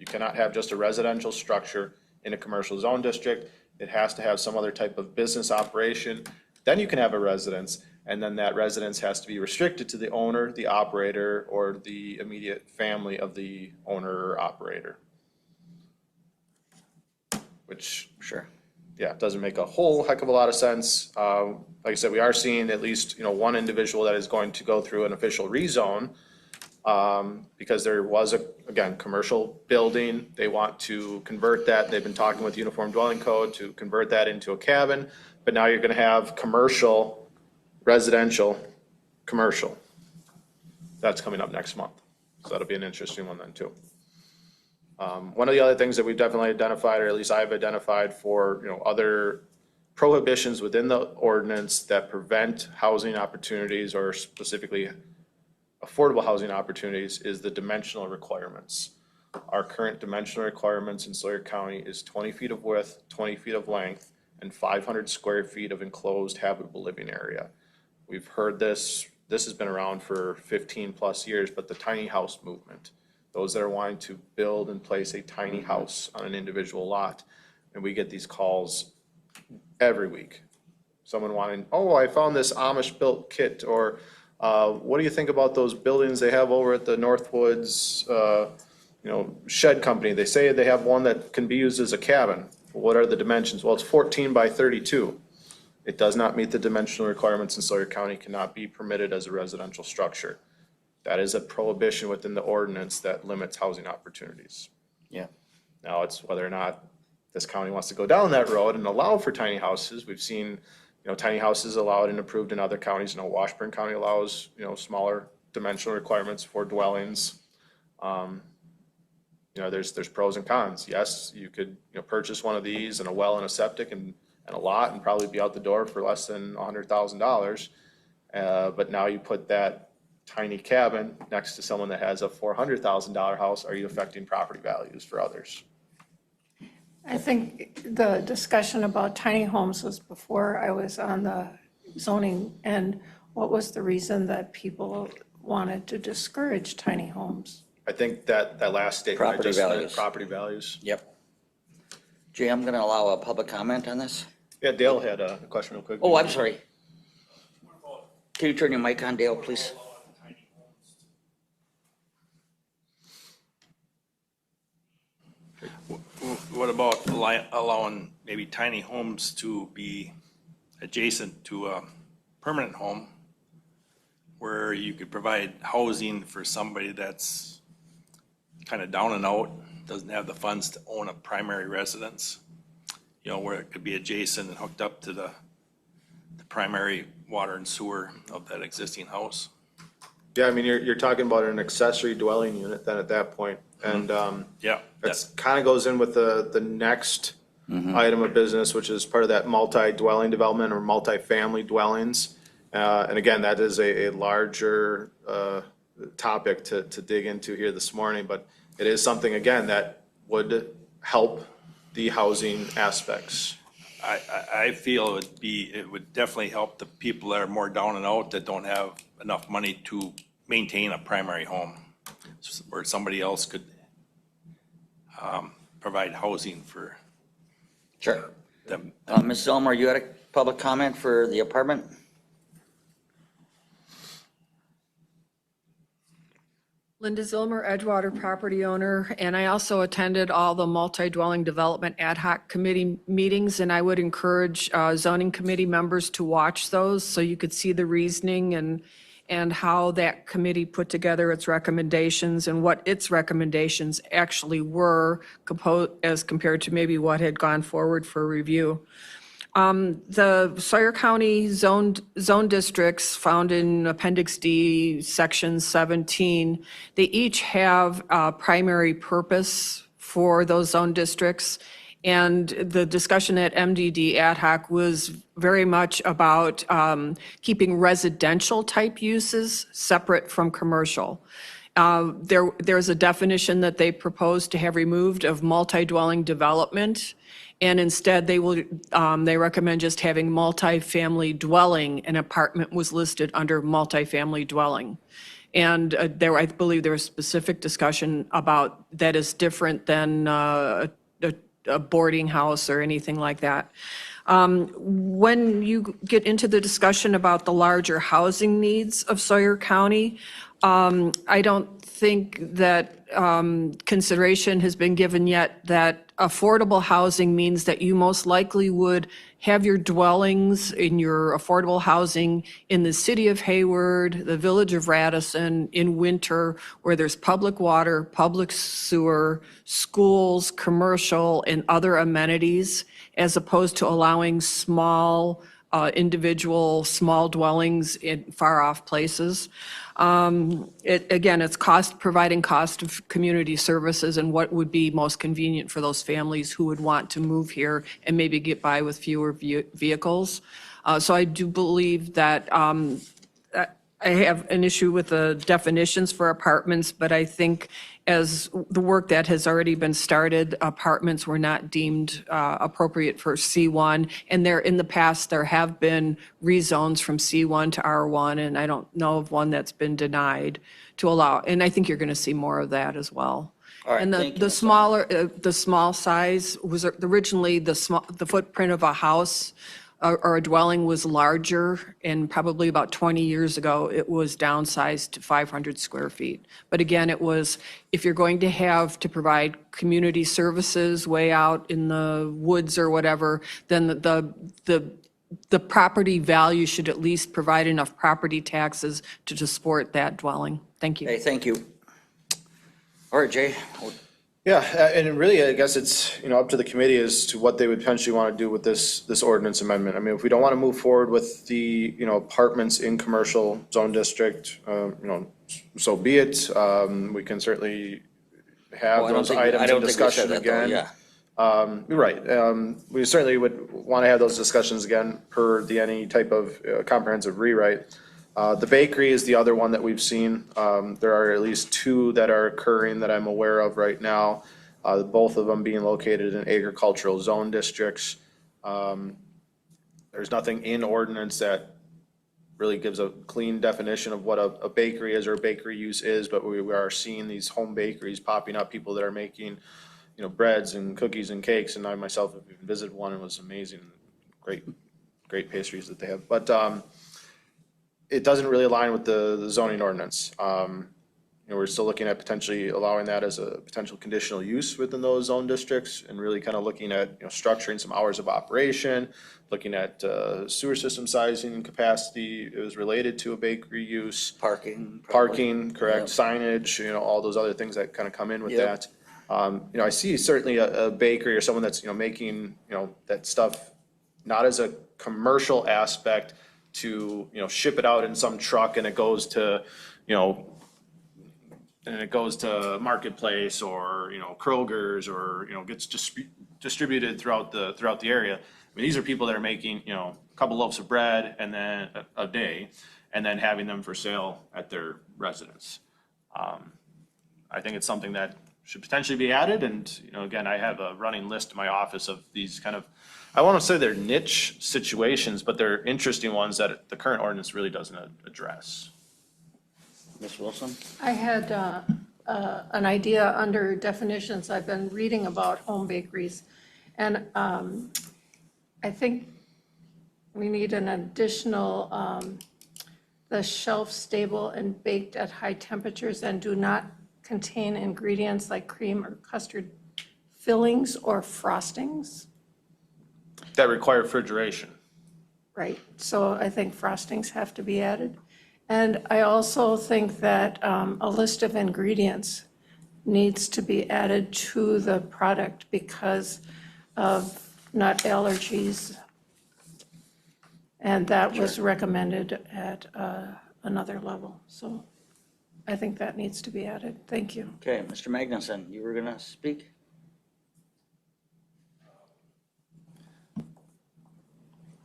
You cannot have just a residential structure in a commercial zone district. It has to have some other type of business operation. Then you can have a residence, and then that residence has to be restricted to the owner, the operator, or the immediate family of the owner or operator. Which, Sure. yeah, doesn't make a whole heck of a lot of sense. Like I said, we are seeing at least, one individual that is going to go through an official rezone because there was again, commercial building. They want to convert that. They've been talking with Uniform Dwelling Code to convert that into a cabin, but now you're gonna have commercial, residential, commercial. That's coming up next month. So that'll be an interesting one then too. One of the other things that we've definitely identified, or at least I've identified for, other prohibitions within the ordinance that prevent housing opportunities, or specifically affordable housing opportunities, is the dimensional requirements. Our current dimensional requirements in Sawyer County is 20 feet of width, 20 feet of length, and 500 square feet of enclosed habitable living area. We've heard this has been around for 15 plus years, but the tiny house movement, those that are wanting to build and place a tiny house on an individual lot, and we get these calls every week. Someone wanting, I found this Amish built kit, or what do you think about those buildings they have over at the Northwoods, shed company? They say they have one that can be used as a cabin. What are the dimensions? Well, it's 14 by 32. It does not meet the dimensional requirements in Sawyer County, cannot be permitted as a residential structure. That is a prohibition within the ordinance that limits housing opportunities. Yeah. Now, it's whether or not this county wants to go down that road and allow for tiny houses. We've seen, tiny houses allowed and approved in other counties. Washburn County allows, smaller dimensional requirements for dwellings. There's pros and cons. Yes, you could, purchase one of these and a well and a septic and and a lot and probably be out the door for less than $100,000. But now you put that tiny cabin next to someone that has a $400,000 house, are you affecting property values for others? I think the discussion about tiny homes was before I was on the zoning, and what was the reason that people wanted to discourage tiny homes? I think that last statement I Property just made, values. property values. Yep. Jay, I'm going to allow a public comment on this. Yeah, Dale had a question real quick. Oh, I'm sorry. Can you turn your mic on, Dale, please? What about allowing maybe tiny homes to be adjacent to a permanent home where you could provide housing for somebody that's kind of down and out, doesn't have the funds to own a primary residence? You know, where it could be adjacent and hooked up to the primary water and sewer of that existing house. Yeah, I mean, you're talking about an accessory dwelling unit then at that point. And Yeah, that's kind of goes in with the next item of business, which is part of that multi-dwelling development or multi-family dwellings. And again, that is a larger topic to dig into here this morning, but it is something, again, that would help the housing aspects. I feel it would definitely help the people that are more down and out that don't have enough money to maintain a primary home, where somebody else could provide housing for Sure. them. Ms. Zillmer, you had a public comment for the apartment? Linda Zilmer, Edgewater property owner, and I also attended all the multi-dwelling development ad hoc committee meetings, and I would encourage zoning committee members to watch those so you could see the reasoning and how that committee put together its recommendations and what its recommendations actually were as compared to maybe what had gone forward for review. The Sawyer County zone districts found in Appendix D, Section 17, they each have a primary purpose for those zone districts. And the discussion at MDD ad hoc was very much about keeping residential type uses separate from commercial. There's a definition that they proposed to have removed of multi-dwelling development. And instead, they recommend just having multifamily dwelling. An apartment was listed under multifamily dwelling. And I believe there was specific discussion about that is different than a boarding house or anything like that. When you get into the discussion about the larger housing needs of Sawyer County, I don't think that consideration has been given yet that affordable housing means that you most likely would have your dwellings in your affordable housing in the city of Hayward, the village of Radisson, in winter, where there's public water, public sewer, schools, commercial, and other amenities, as opposed to allowing small, individual, small dwellings in far-off places. Again, it's providing cost of community services and what would be most convenient for those families who would want to move here and maybe get by with fewer vehicles. So I do believe that I have an issue with the definitions for apartments, but I think as the work that has already been started, apartments were not deemed appropriate for C1. And in the past, there have been rezones from C1 to R1, and I don't know of one that's been denied to allow. And I think you're going to see more of that as well. All right, And thank you, the Ms. smaller, the small size was originally the footprint of a house or a dwelling was larger, and probably about 20 years ago, it was downsized to 500 square feet. But again, it was, if you're going to have to provide community services way out in the woods or whatever, then the property value should at least provide enough property taxes to support that dwelling. Thank you. Okay, thank you. All right, Jay. Yeah, and really, I guess it's, up to the committee as to what they would potentially want to do with this ordinance amendment. I mean, if we don't want to move forward with the, apartments in commercial zone district, so be it. We can certainly have Well, I don't those think- I items don't in think we said discussion that, though, again. yeah. You're right. We certainly would want to have those discussions again per any type of comprehensive rewrite. The bakery is the other one that we've seen. There are at least two that are occurring that I'm aware of right now, both of them being located in agricultural zone districts. There's nothing in ordinance that really gives a clean definition of what a bakery is or a bakery use is, but we are seeing these home bakeries popping up, people that are making, breads and cookies and cakes, and I myself have visited one and it was amazing. Great pastries that they have. But it doesn't really align with the zoning ordinance. We're still looking at potentially allowing that as a potential conditional use within those zone districts and really kind of looking at, structuring some hours of operation, looking at sewer system sizing and capacity. It was related to a bakery use. Parking. Parking, correct, Yep. signage, all those other things that kind of come in with Yep. that. I see certainly a bakery or someone that's, making, that stuff not as a commercial aspect to, ship it out in some truck and it goes to, Marketplace or, Kroger's or, gets distributed throughout the area. I mean, these are people that are making, a couple loaves of bread and then a day, and then having them for sale at their residence. I think it's something that should potentially be added, and, again, I have a running list in my office of these kind of, I want to say they're niche situations, but they're interesting ones that the current ordinance really doesn't address. Ms. Wilson? I had an idea under definitions. I've been reading about home bakeries, and I think we need an additional, the shelf stable and baked at high temperatures and do not contain ingredients like cream or custard fillings or frostings. That require refrigeration. Right, so I think frostings have to be added. And I also think that a list of ingredients needs to be added to the product because of nut allergies. And that was recommended at another level. So I think that needs to be added. Thank you. Okay, Mr. Magnuson, you were gonna speak?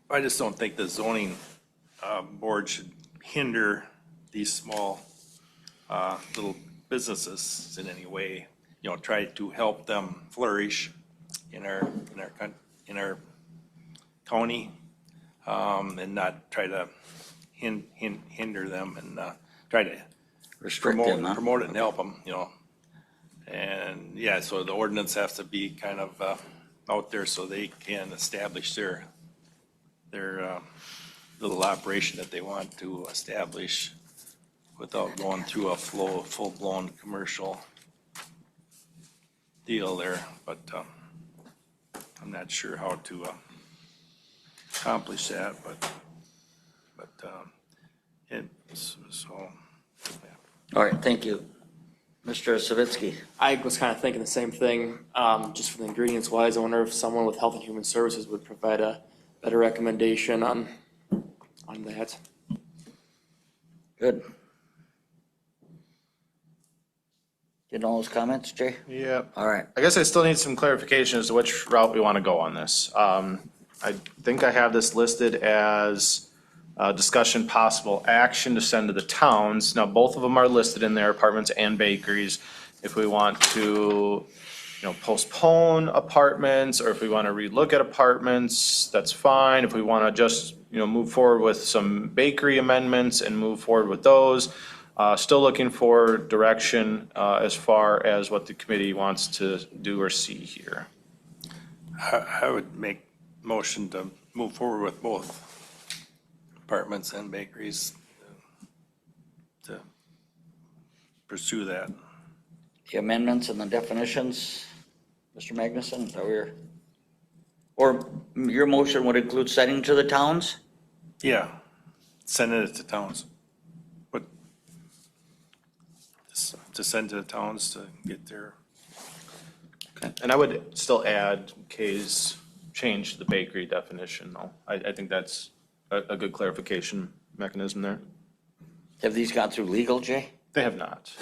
I just don't think the zoning board should hinder these small little businesses in any way. Try to help them flourish in our county, and not try to hinder them and try to Restrict them, huh? promote it and help them. And yeah, so the ordinance has to be kind of out there so they can establish their little operation that they want to establish without going through a full-blown commercial deal there, but I'm not sure how to accomplish that, but so, yeah. All right, thank you. Mr. Savitsky? I was kind of thinking the same thing, just for the ingredients wise. I wonder if someone with Health and Human Services would provide a better recommendation on that. Good. Getting all those comments, Jay? Yeah. All right. I guess I still need some clarification as to which route we want to go on this. I think I have this listed as discussion possible action to send to the towns. Now, both of them are listed in there, apartments and bakeries. If we want to, postpone apartments, or if we want to relook at apartments, that's fine. If we want to just, move forward with some bakery amendments and move forward with those. Still looking for direction as far as what the committee wants to do or see here. I would make motion to move forward with both apartments and bakeries to pursue that. The amendments and the definitions, Mr. Magnuson, is that where or your motion would include sending to the towns? Yeah, sending it to towns. But to send to the towns to get their. And I would still add Kay's change to the bakery definition, though. I think that's a good clarification mechanism there. Have these gone through legal, Jay? They have not.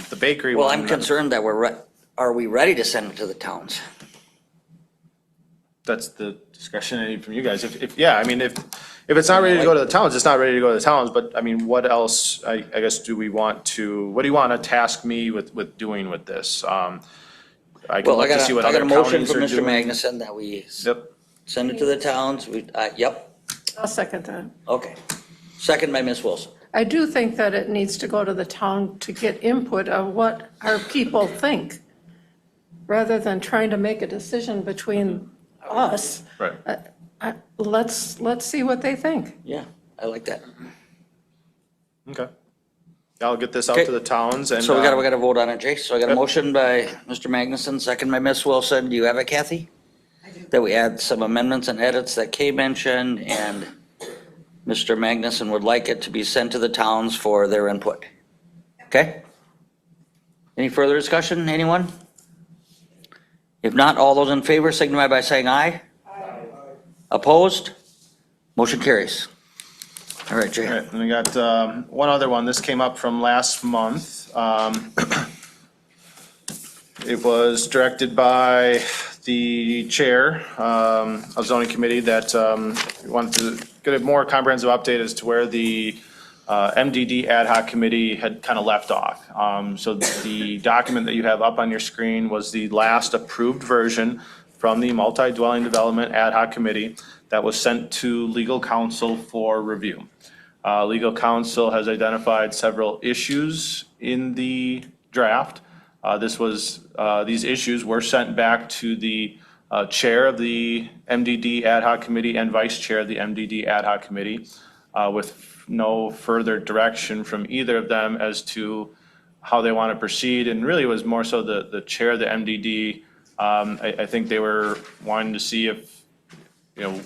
The bakery Well, one. I'm concerned that are we ready to send it to the towns? That's the discussion I need from you guys. Yeah, I mean, if it's not ready to go to the towns, it's not ready to go to the towns, but I mean, what else, I guess, what do you want to task me with doing with this? I can Well, I look to see what got other a motion counties from are Mr. doing. Magnuson that we Yep, send it to the towns. Yep, I'll second that. okay. Second by Ms. Wilson. I do think that it needs to go to the town to get input of what our people think, rather than trying to make a decision between us. right. Let's see what they think. Yeah, I like that. Okay. I'll get this out Okay. to the towns and. So we gotta vote on it, Jay. So I got a motion by Mr. Magnuson, second by Ms. Wilson. Do you have it, Kathy? I do. That we add some amendments and edits that Kay mentioned, and Mr. Magnuson would like it to be sent to the towns for their input. Okay? Any further discussion, anyone? If not, all those in favor signify by saying aye. Aye. Opposed? Motion carries. All right, Jay. All right, and we got one other one. This came up from last month. It was directed by the chair of zoning committee that wanted to get a more comprehensive update as to where the MDD ad hoc committee had kind of left off. So the document that you have up on your screen was the last approved version from the multi-dwelling development ad hoc committee that was sent to legal counsel for review. Legal counsel has identified several issues in the draft. These issues were sent back to the chair of the MDD ad hoc committee and vice chair of the MDD ad hoc committee with no further direction from either of them as to how they want to proceed. And really it was more so the chair of the MDD. I think they were wanting to see if,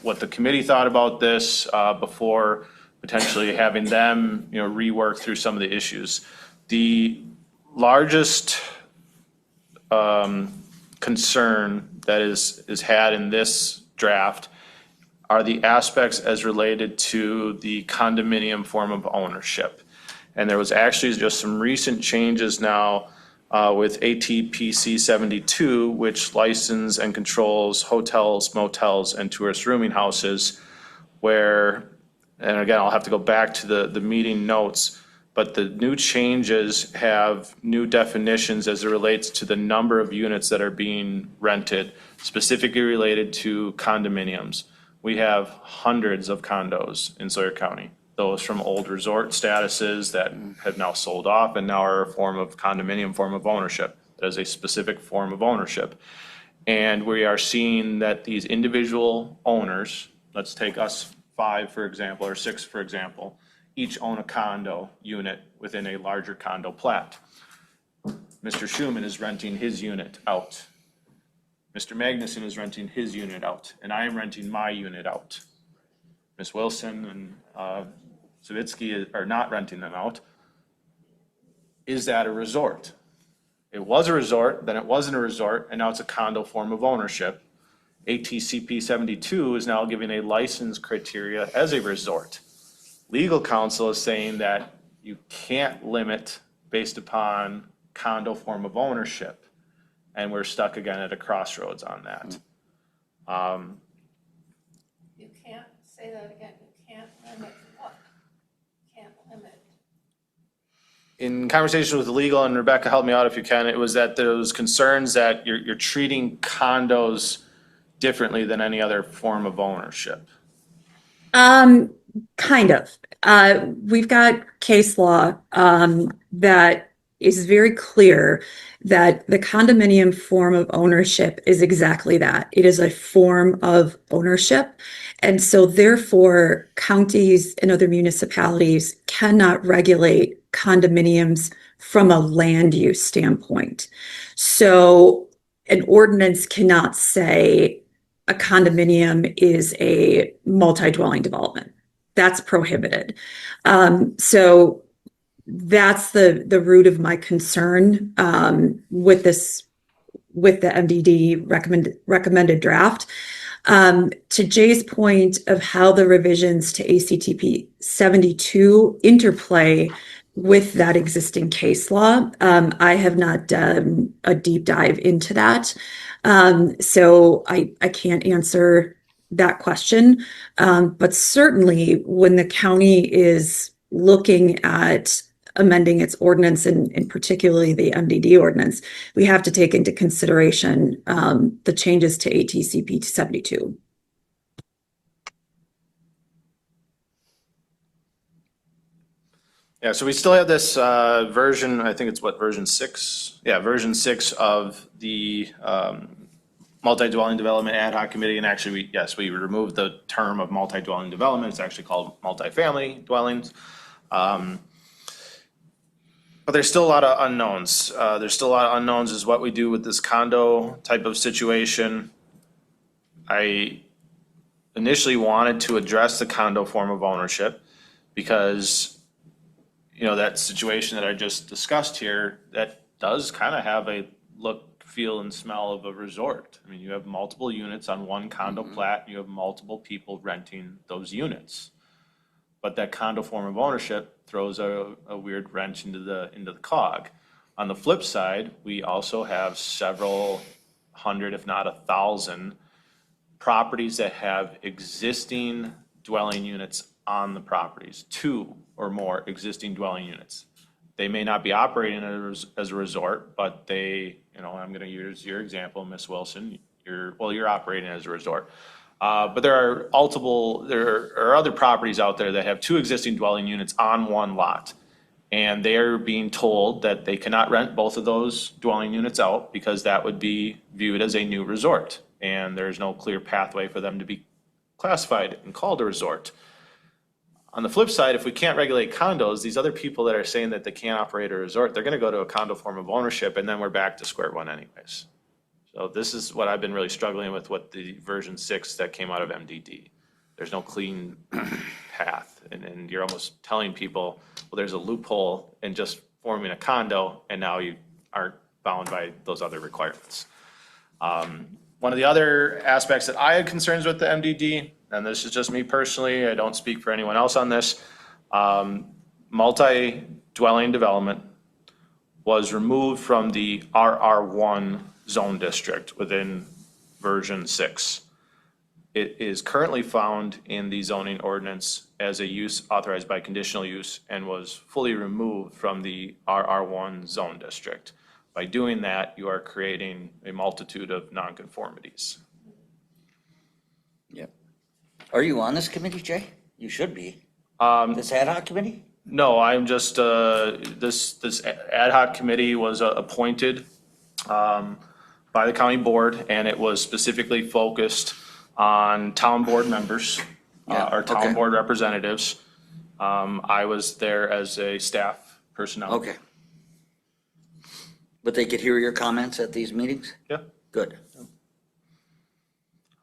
what the committee thought about this before potentially having them, rework through some of the issues. The largest concern that is had in this draft are the aspects as related to the condominium form of ownership. And there was actually just some recent changes now with ATPC 72, which license and controls hotels, motels, and tourist rooming houses, where, and again, I'll have to go back to the meeting notes, but the new changes have new definitions as it relates to the number of units that are being rented, specifically related to condominiums. We have hundreds of condos in Sawyer County, those from old resort statuses that have now sold off and now are a form of condominium form of ownership. That is a specific form of ownership. And we are seeing that these individual owners, let's take us 5, for example, or 6, for example, each own a condo unit within a larger condo plat. Mr. Schuman is renting his unit out. Mr. Magnuson is renting his unit out, and I am renting my unit out. Ms. Wilson and Savitsky are not renting them out. Is that a resort? It was a resort, then it wasn't a resort, and now it's a condo form of ownership. ATCP 72 is now giving a license criteria as a resort. Legal counsel is saying that you can't limit based upon condo form of ownership. And we're stuck again at a crossroads on that. You can't, say that again, you can't limit what? Can't limit. In conversation with legal, and Rebecca, help me out if you can, it was that there was concerns that you're treating condos differently than any other form of ownership. Kind of. We've got case law that is very clear that the condominium form of ownership is exactly that. It is a form of ownership. And so therefore, counties and other municipalities cannot regulate condominiums from a land use standpoint. So an ordinance cannot say a condominium is a multi-dwelling development. That's prohibited. So that's the root of my concern with the MDD recommended draft. To Jay's point of how the revisions to ACTP 72 interplay with that existing case law. I have not done a deep dive into that. So I can't answer that question. But certainly when the county is looking at amending its ordinance and particularly the MDD ordinance, we have to take into consideration the changes to ATCP 72. Yeah, so we still have this version, I think it's what, version 6? Yeah, version 6 of the multi-dwelling development ad hoc committee. And actually, we removed the term of multi-dwelling development. It's actually called multifamily dwellings. But there's still a lot of unknowns. There's still a lot of unknowns is what we do with this condo type of situation. I initially wanted to address the condo form of ownership because that situation that I just discussed here, that does kind of have a look, feel, and smell of a resort. I mean, you have multiple units on one condo plat, you have multiple people renting those units. But that condo form of ownership throws a weird wrench into the cog. On the flip side, we also have several hundred, if not 1,000, properties that have existing dwelling units on the properties, 2 or more existing dwelling units. They may not be operating as a resort, but they, I'm going to use your example, Ms. Wilson. You're operating as a resort. But there are other properties out there that have 2 existing dwelling units on one lot. And they are being told that they cannot rent both of those dwelling units out because that would be viewed as a new resort. And there's no clear pathway for them to be classified and called a resort. On the flip side, if we can't regulate condos, these other people that are saying that they can't operate a resort, they're going to go to a condo form of ownership, and then we're back to square one anyways. So this is what I've been really struggling with the version 6 that came out of MDD. There's no clean path, and you're almost telling people, well, there's a loophole in just forming a condo, and now you aren't bound by those other requirements. One of the other aspects that I had concerns with the MDD, and this is just me personally, I don't speak for anyone else on this, multi-dwelling development was removed from the RR1 zone district within version 6. It is currently found in the zoning ordinance as a use authorized by conditional use and was fully removed from the RR1 zone district. By doing that, you are creating a multitude of nonconformities. Yep. Are you on this committee, Jay? You should be. This ad hoc committee? No, I'm just, this ad hoc committee was appointed by the county board, and it was specifically focused on town board members, or town board representatives. I was there as a staff personnel. Okay. But they could hear your comments at these meetings? Yeah. Good.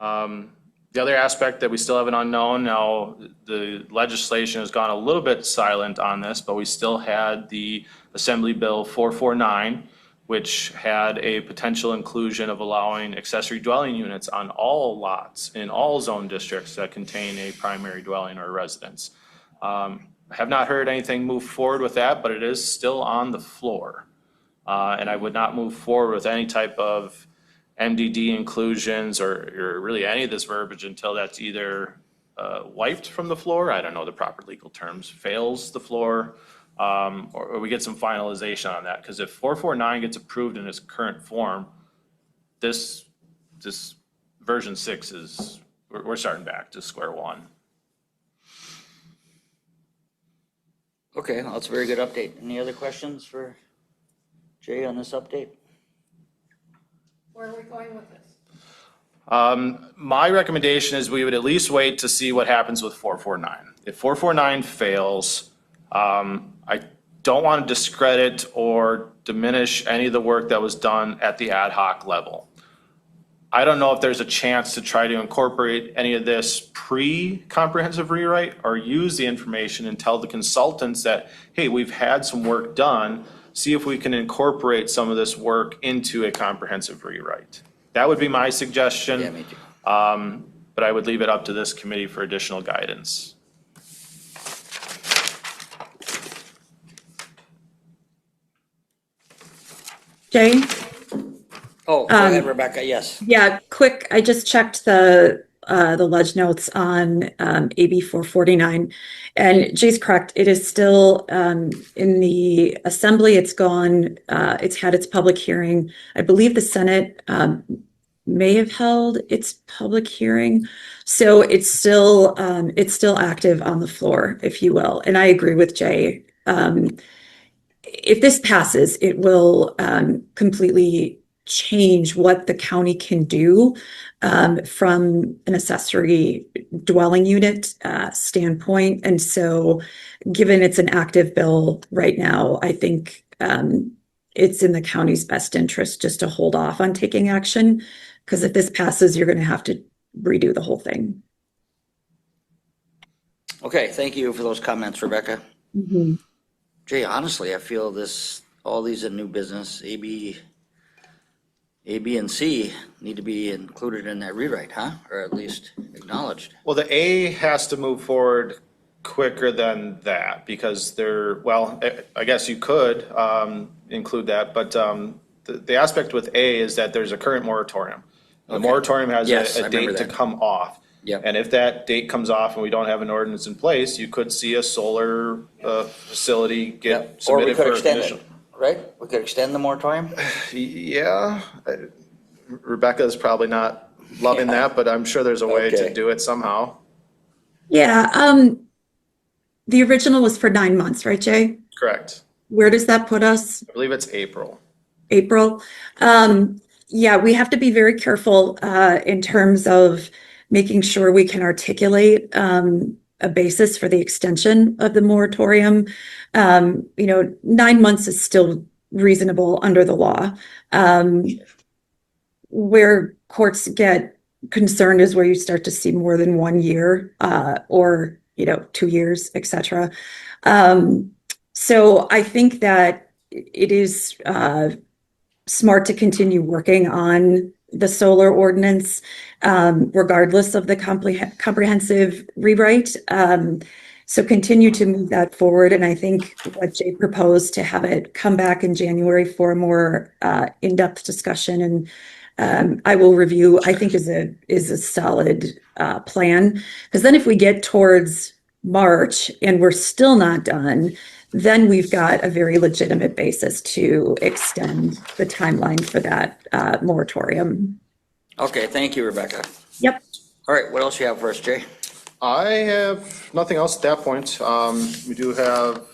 The other aspect that we still have an unknown, now the legislation has gone a little bit silent on this, but we still had the Assembly Bill 449, which had a potential inclusion of allowing accessory dwelling units on all lots in all zone districts that contain a primary dwelling or residence. I have not heard anything move forward with that, but it is still on the floor. And I would not move forward with any type of MDD inclusions or really any of this verbiage until that's either wiped from the floor, I don't know the proper legal terms, fails the floor, or we get some finalization on that. Because if 449 gets approved in its current form, this version 6 is, we're starting back to square one. Okay, well, that's a very good update. Any other questions for Jay on this update? Where are we going with this? My recommendation is we would at least wait to see what happens with 449. If 449 fails, I don't want to discredit or diminish any of the work that was done at the ad hoc level. I don't know if there's a chance to try to incorporate any of this pre-comprehensive rewrite or use the information and tell the consultants that, hey, we've had some work done, see if we can incorporate some of this work into a comprehensive rewrite. That would be my suggestion. Yeah, me too. But I would leave it up to this committee for additional guidance. Jay? Oh, go ahead, Rebecca, yes. Yeah, quick, I just checked the ledge notes on AB 449. And Jay's correct, it is still in the assembly, it's gone, it's had its public hearing. I believe the Senate may have held its public hearing. So it's still active on the floor, if you will. And I agree with Jay. If this passes, it will completely change what the county can do from an accessory dwelling unit standpoint. And so, given it's an active bill right now, I think it's in the county's best interest just to hold off on taking action. Because if this passes, you're going to have to redo the whole thing. Okay, thank you for those comments, Rebecca. Mm-hmm. Jay, honestly, I feel all these in new business, A, B, and C need to be included in that rewrite, huh? Or at least acknowledged. Well, the A has to move forward quicker than that because I guess you could include that, but the aspect with A is that there's a current moratorium. The moratorium has a date to come off. Yep. And if that date comes off and we don't have an ordinance in place, you could see a solar facility get Or we submitted could for extend conditional. it, right? We could extend the moratorium? Yeah, Rebecca is probably not loving that, but I'm sure there's a way Okay. to do it somehow. Yeah, the original was for 9 months, right, Jay? Correct. Where does that put us? I believe it's April. April? Yeah, we have to be very careful in terms of making sure we can articulate a basis for the extension of the moratorium. 9 months is still reasonable under the law. Where courts get concerned is where you start to see more than 1 year or 2 years, et cetera. So I think that it is smart to continue working on the solar ordinance, regardless of the comprehensive rewrite. So continue to move that forward. And I think what Jay proposed to have it come back in January for a more in-depth discussion and I will review, I think is a solid plan. Because then if we get towards March and we're still not done, then we've got a very legitimate basis to extend the timeline for that moratorium. Okay, thank you, Rebecca. Yep. All right, what else you have for us, Jay? I have nothing else at that point. We do have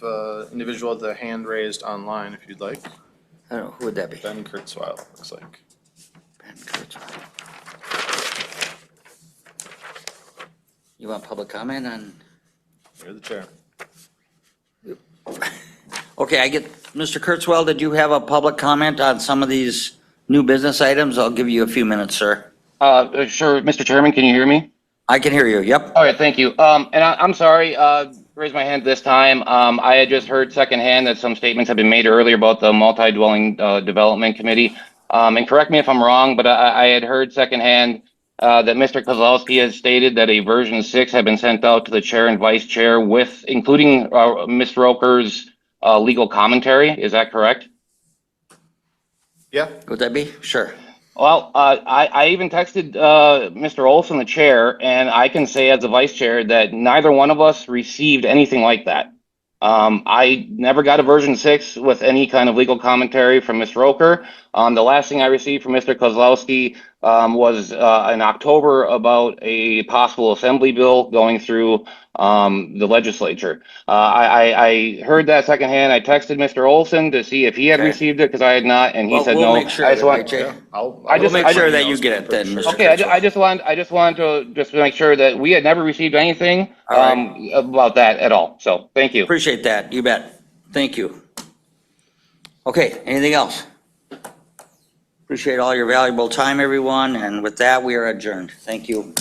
individual with the hand raised online if you'd like. I don't know, who would that be? Ben Kurzweil, looks like. Ben Kurzweil. You want public comment on? You're the chair. Okay, Mr. Kurzweil, did you have a public comment on some of these new business items? I'll give you a few minutes, sir. Sure, Mr. Chairman, can you hear me? I can hear you, yep. All right, thank you. And I'm sorry, raise my hand this time. I had just heard secondhand that some statements have been made earlier about the multi-dwelling development committee. And correct me if I'm wrong, but I had heard secondhand that Mr. Kozlowski has stated that a version 6 had been sent out to the chair and vice chair including Ms. Roker's legal commentary. Is that correct? Yeah. Would that be? Sure. Well, I even texted Mr. Olson, the chair, and I can say as the vice chair that neither one of us received anything like that. I never got a version 6 with any kind of legal commentary from Ms. Roker. The last thing I received from Mr. Kozlowski was in October about a possible assembly bill going through the legislature. I heard that secondhand. I texted Mr. Olson to see if he had received it because I had not, and he said we'll no. make sure, I just want, Jay. We'll make sure that you get it then, Mr. Okay, I just wanted to make sure that we had never received anything about that at all. So thank you. Appreciate that, you bet. Thank you. Okay, anything else? Appreciate all your valuable time, everyone, and with that, we are adjourned. Thank you.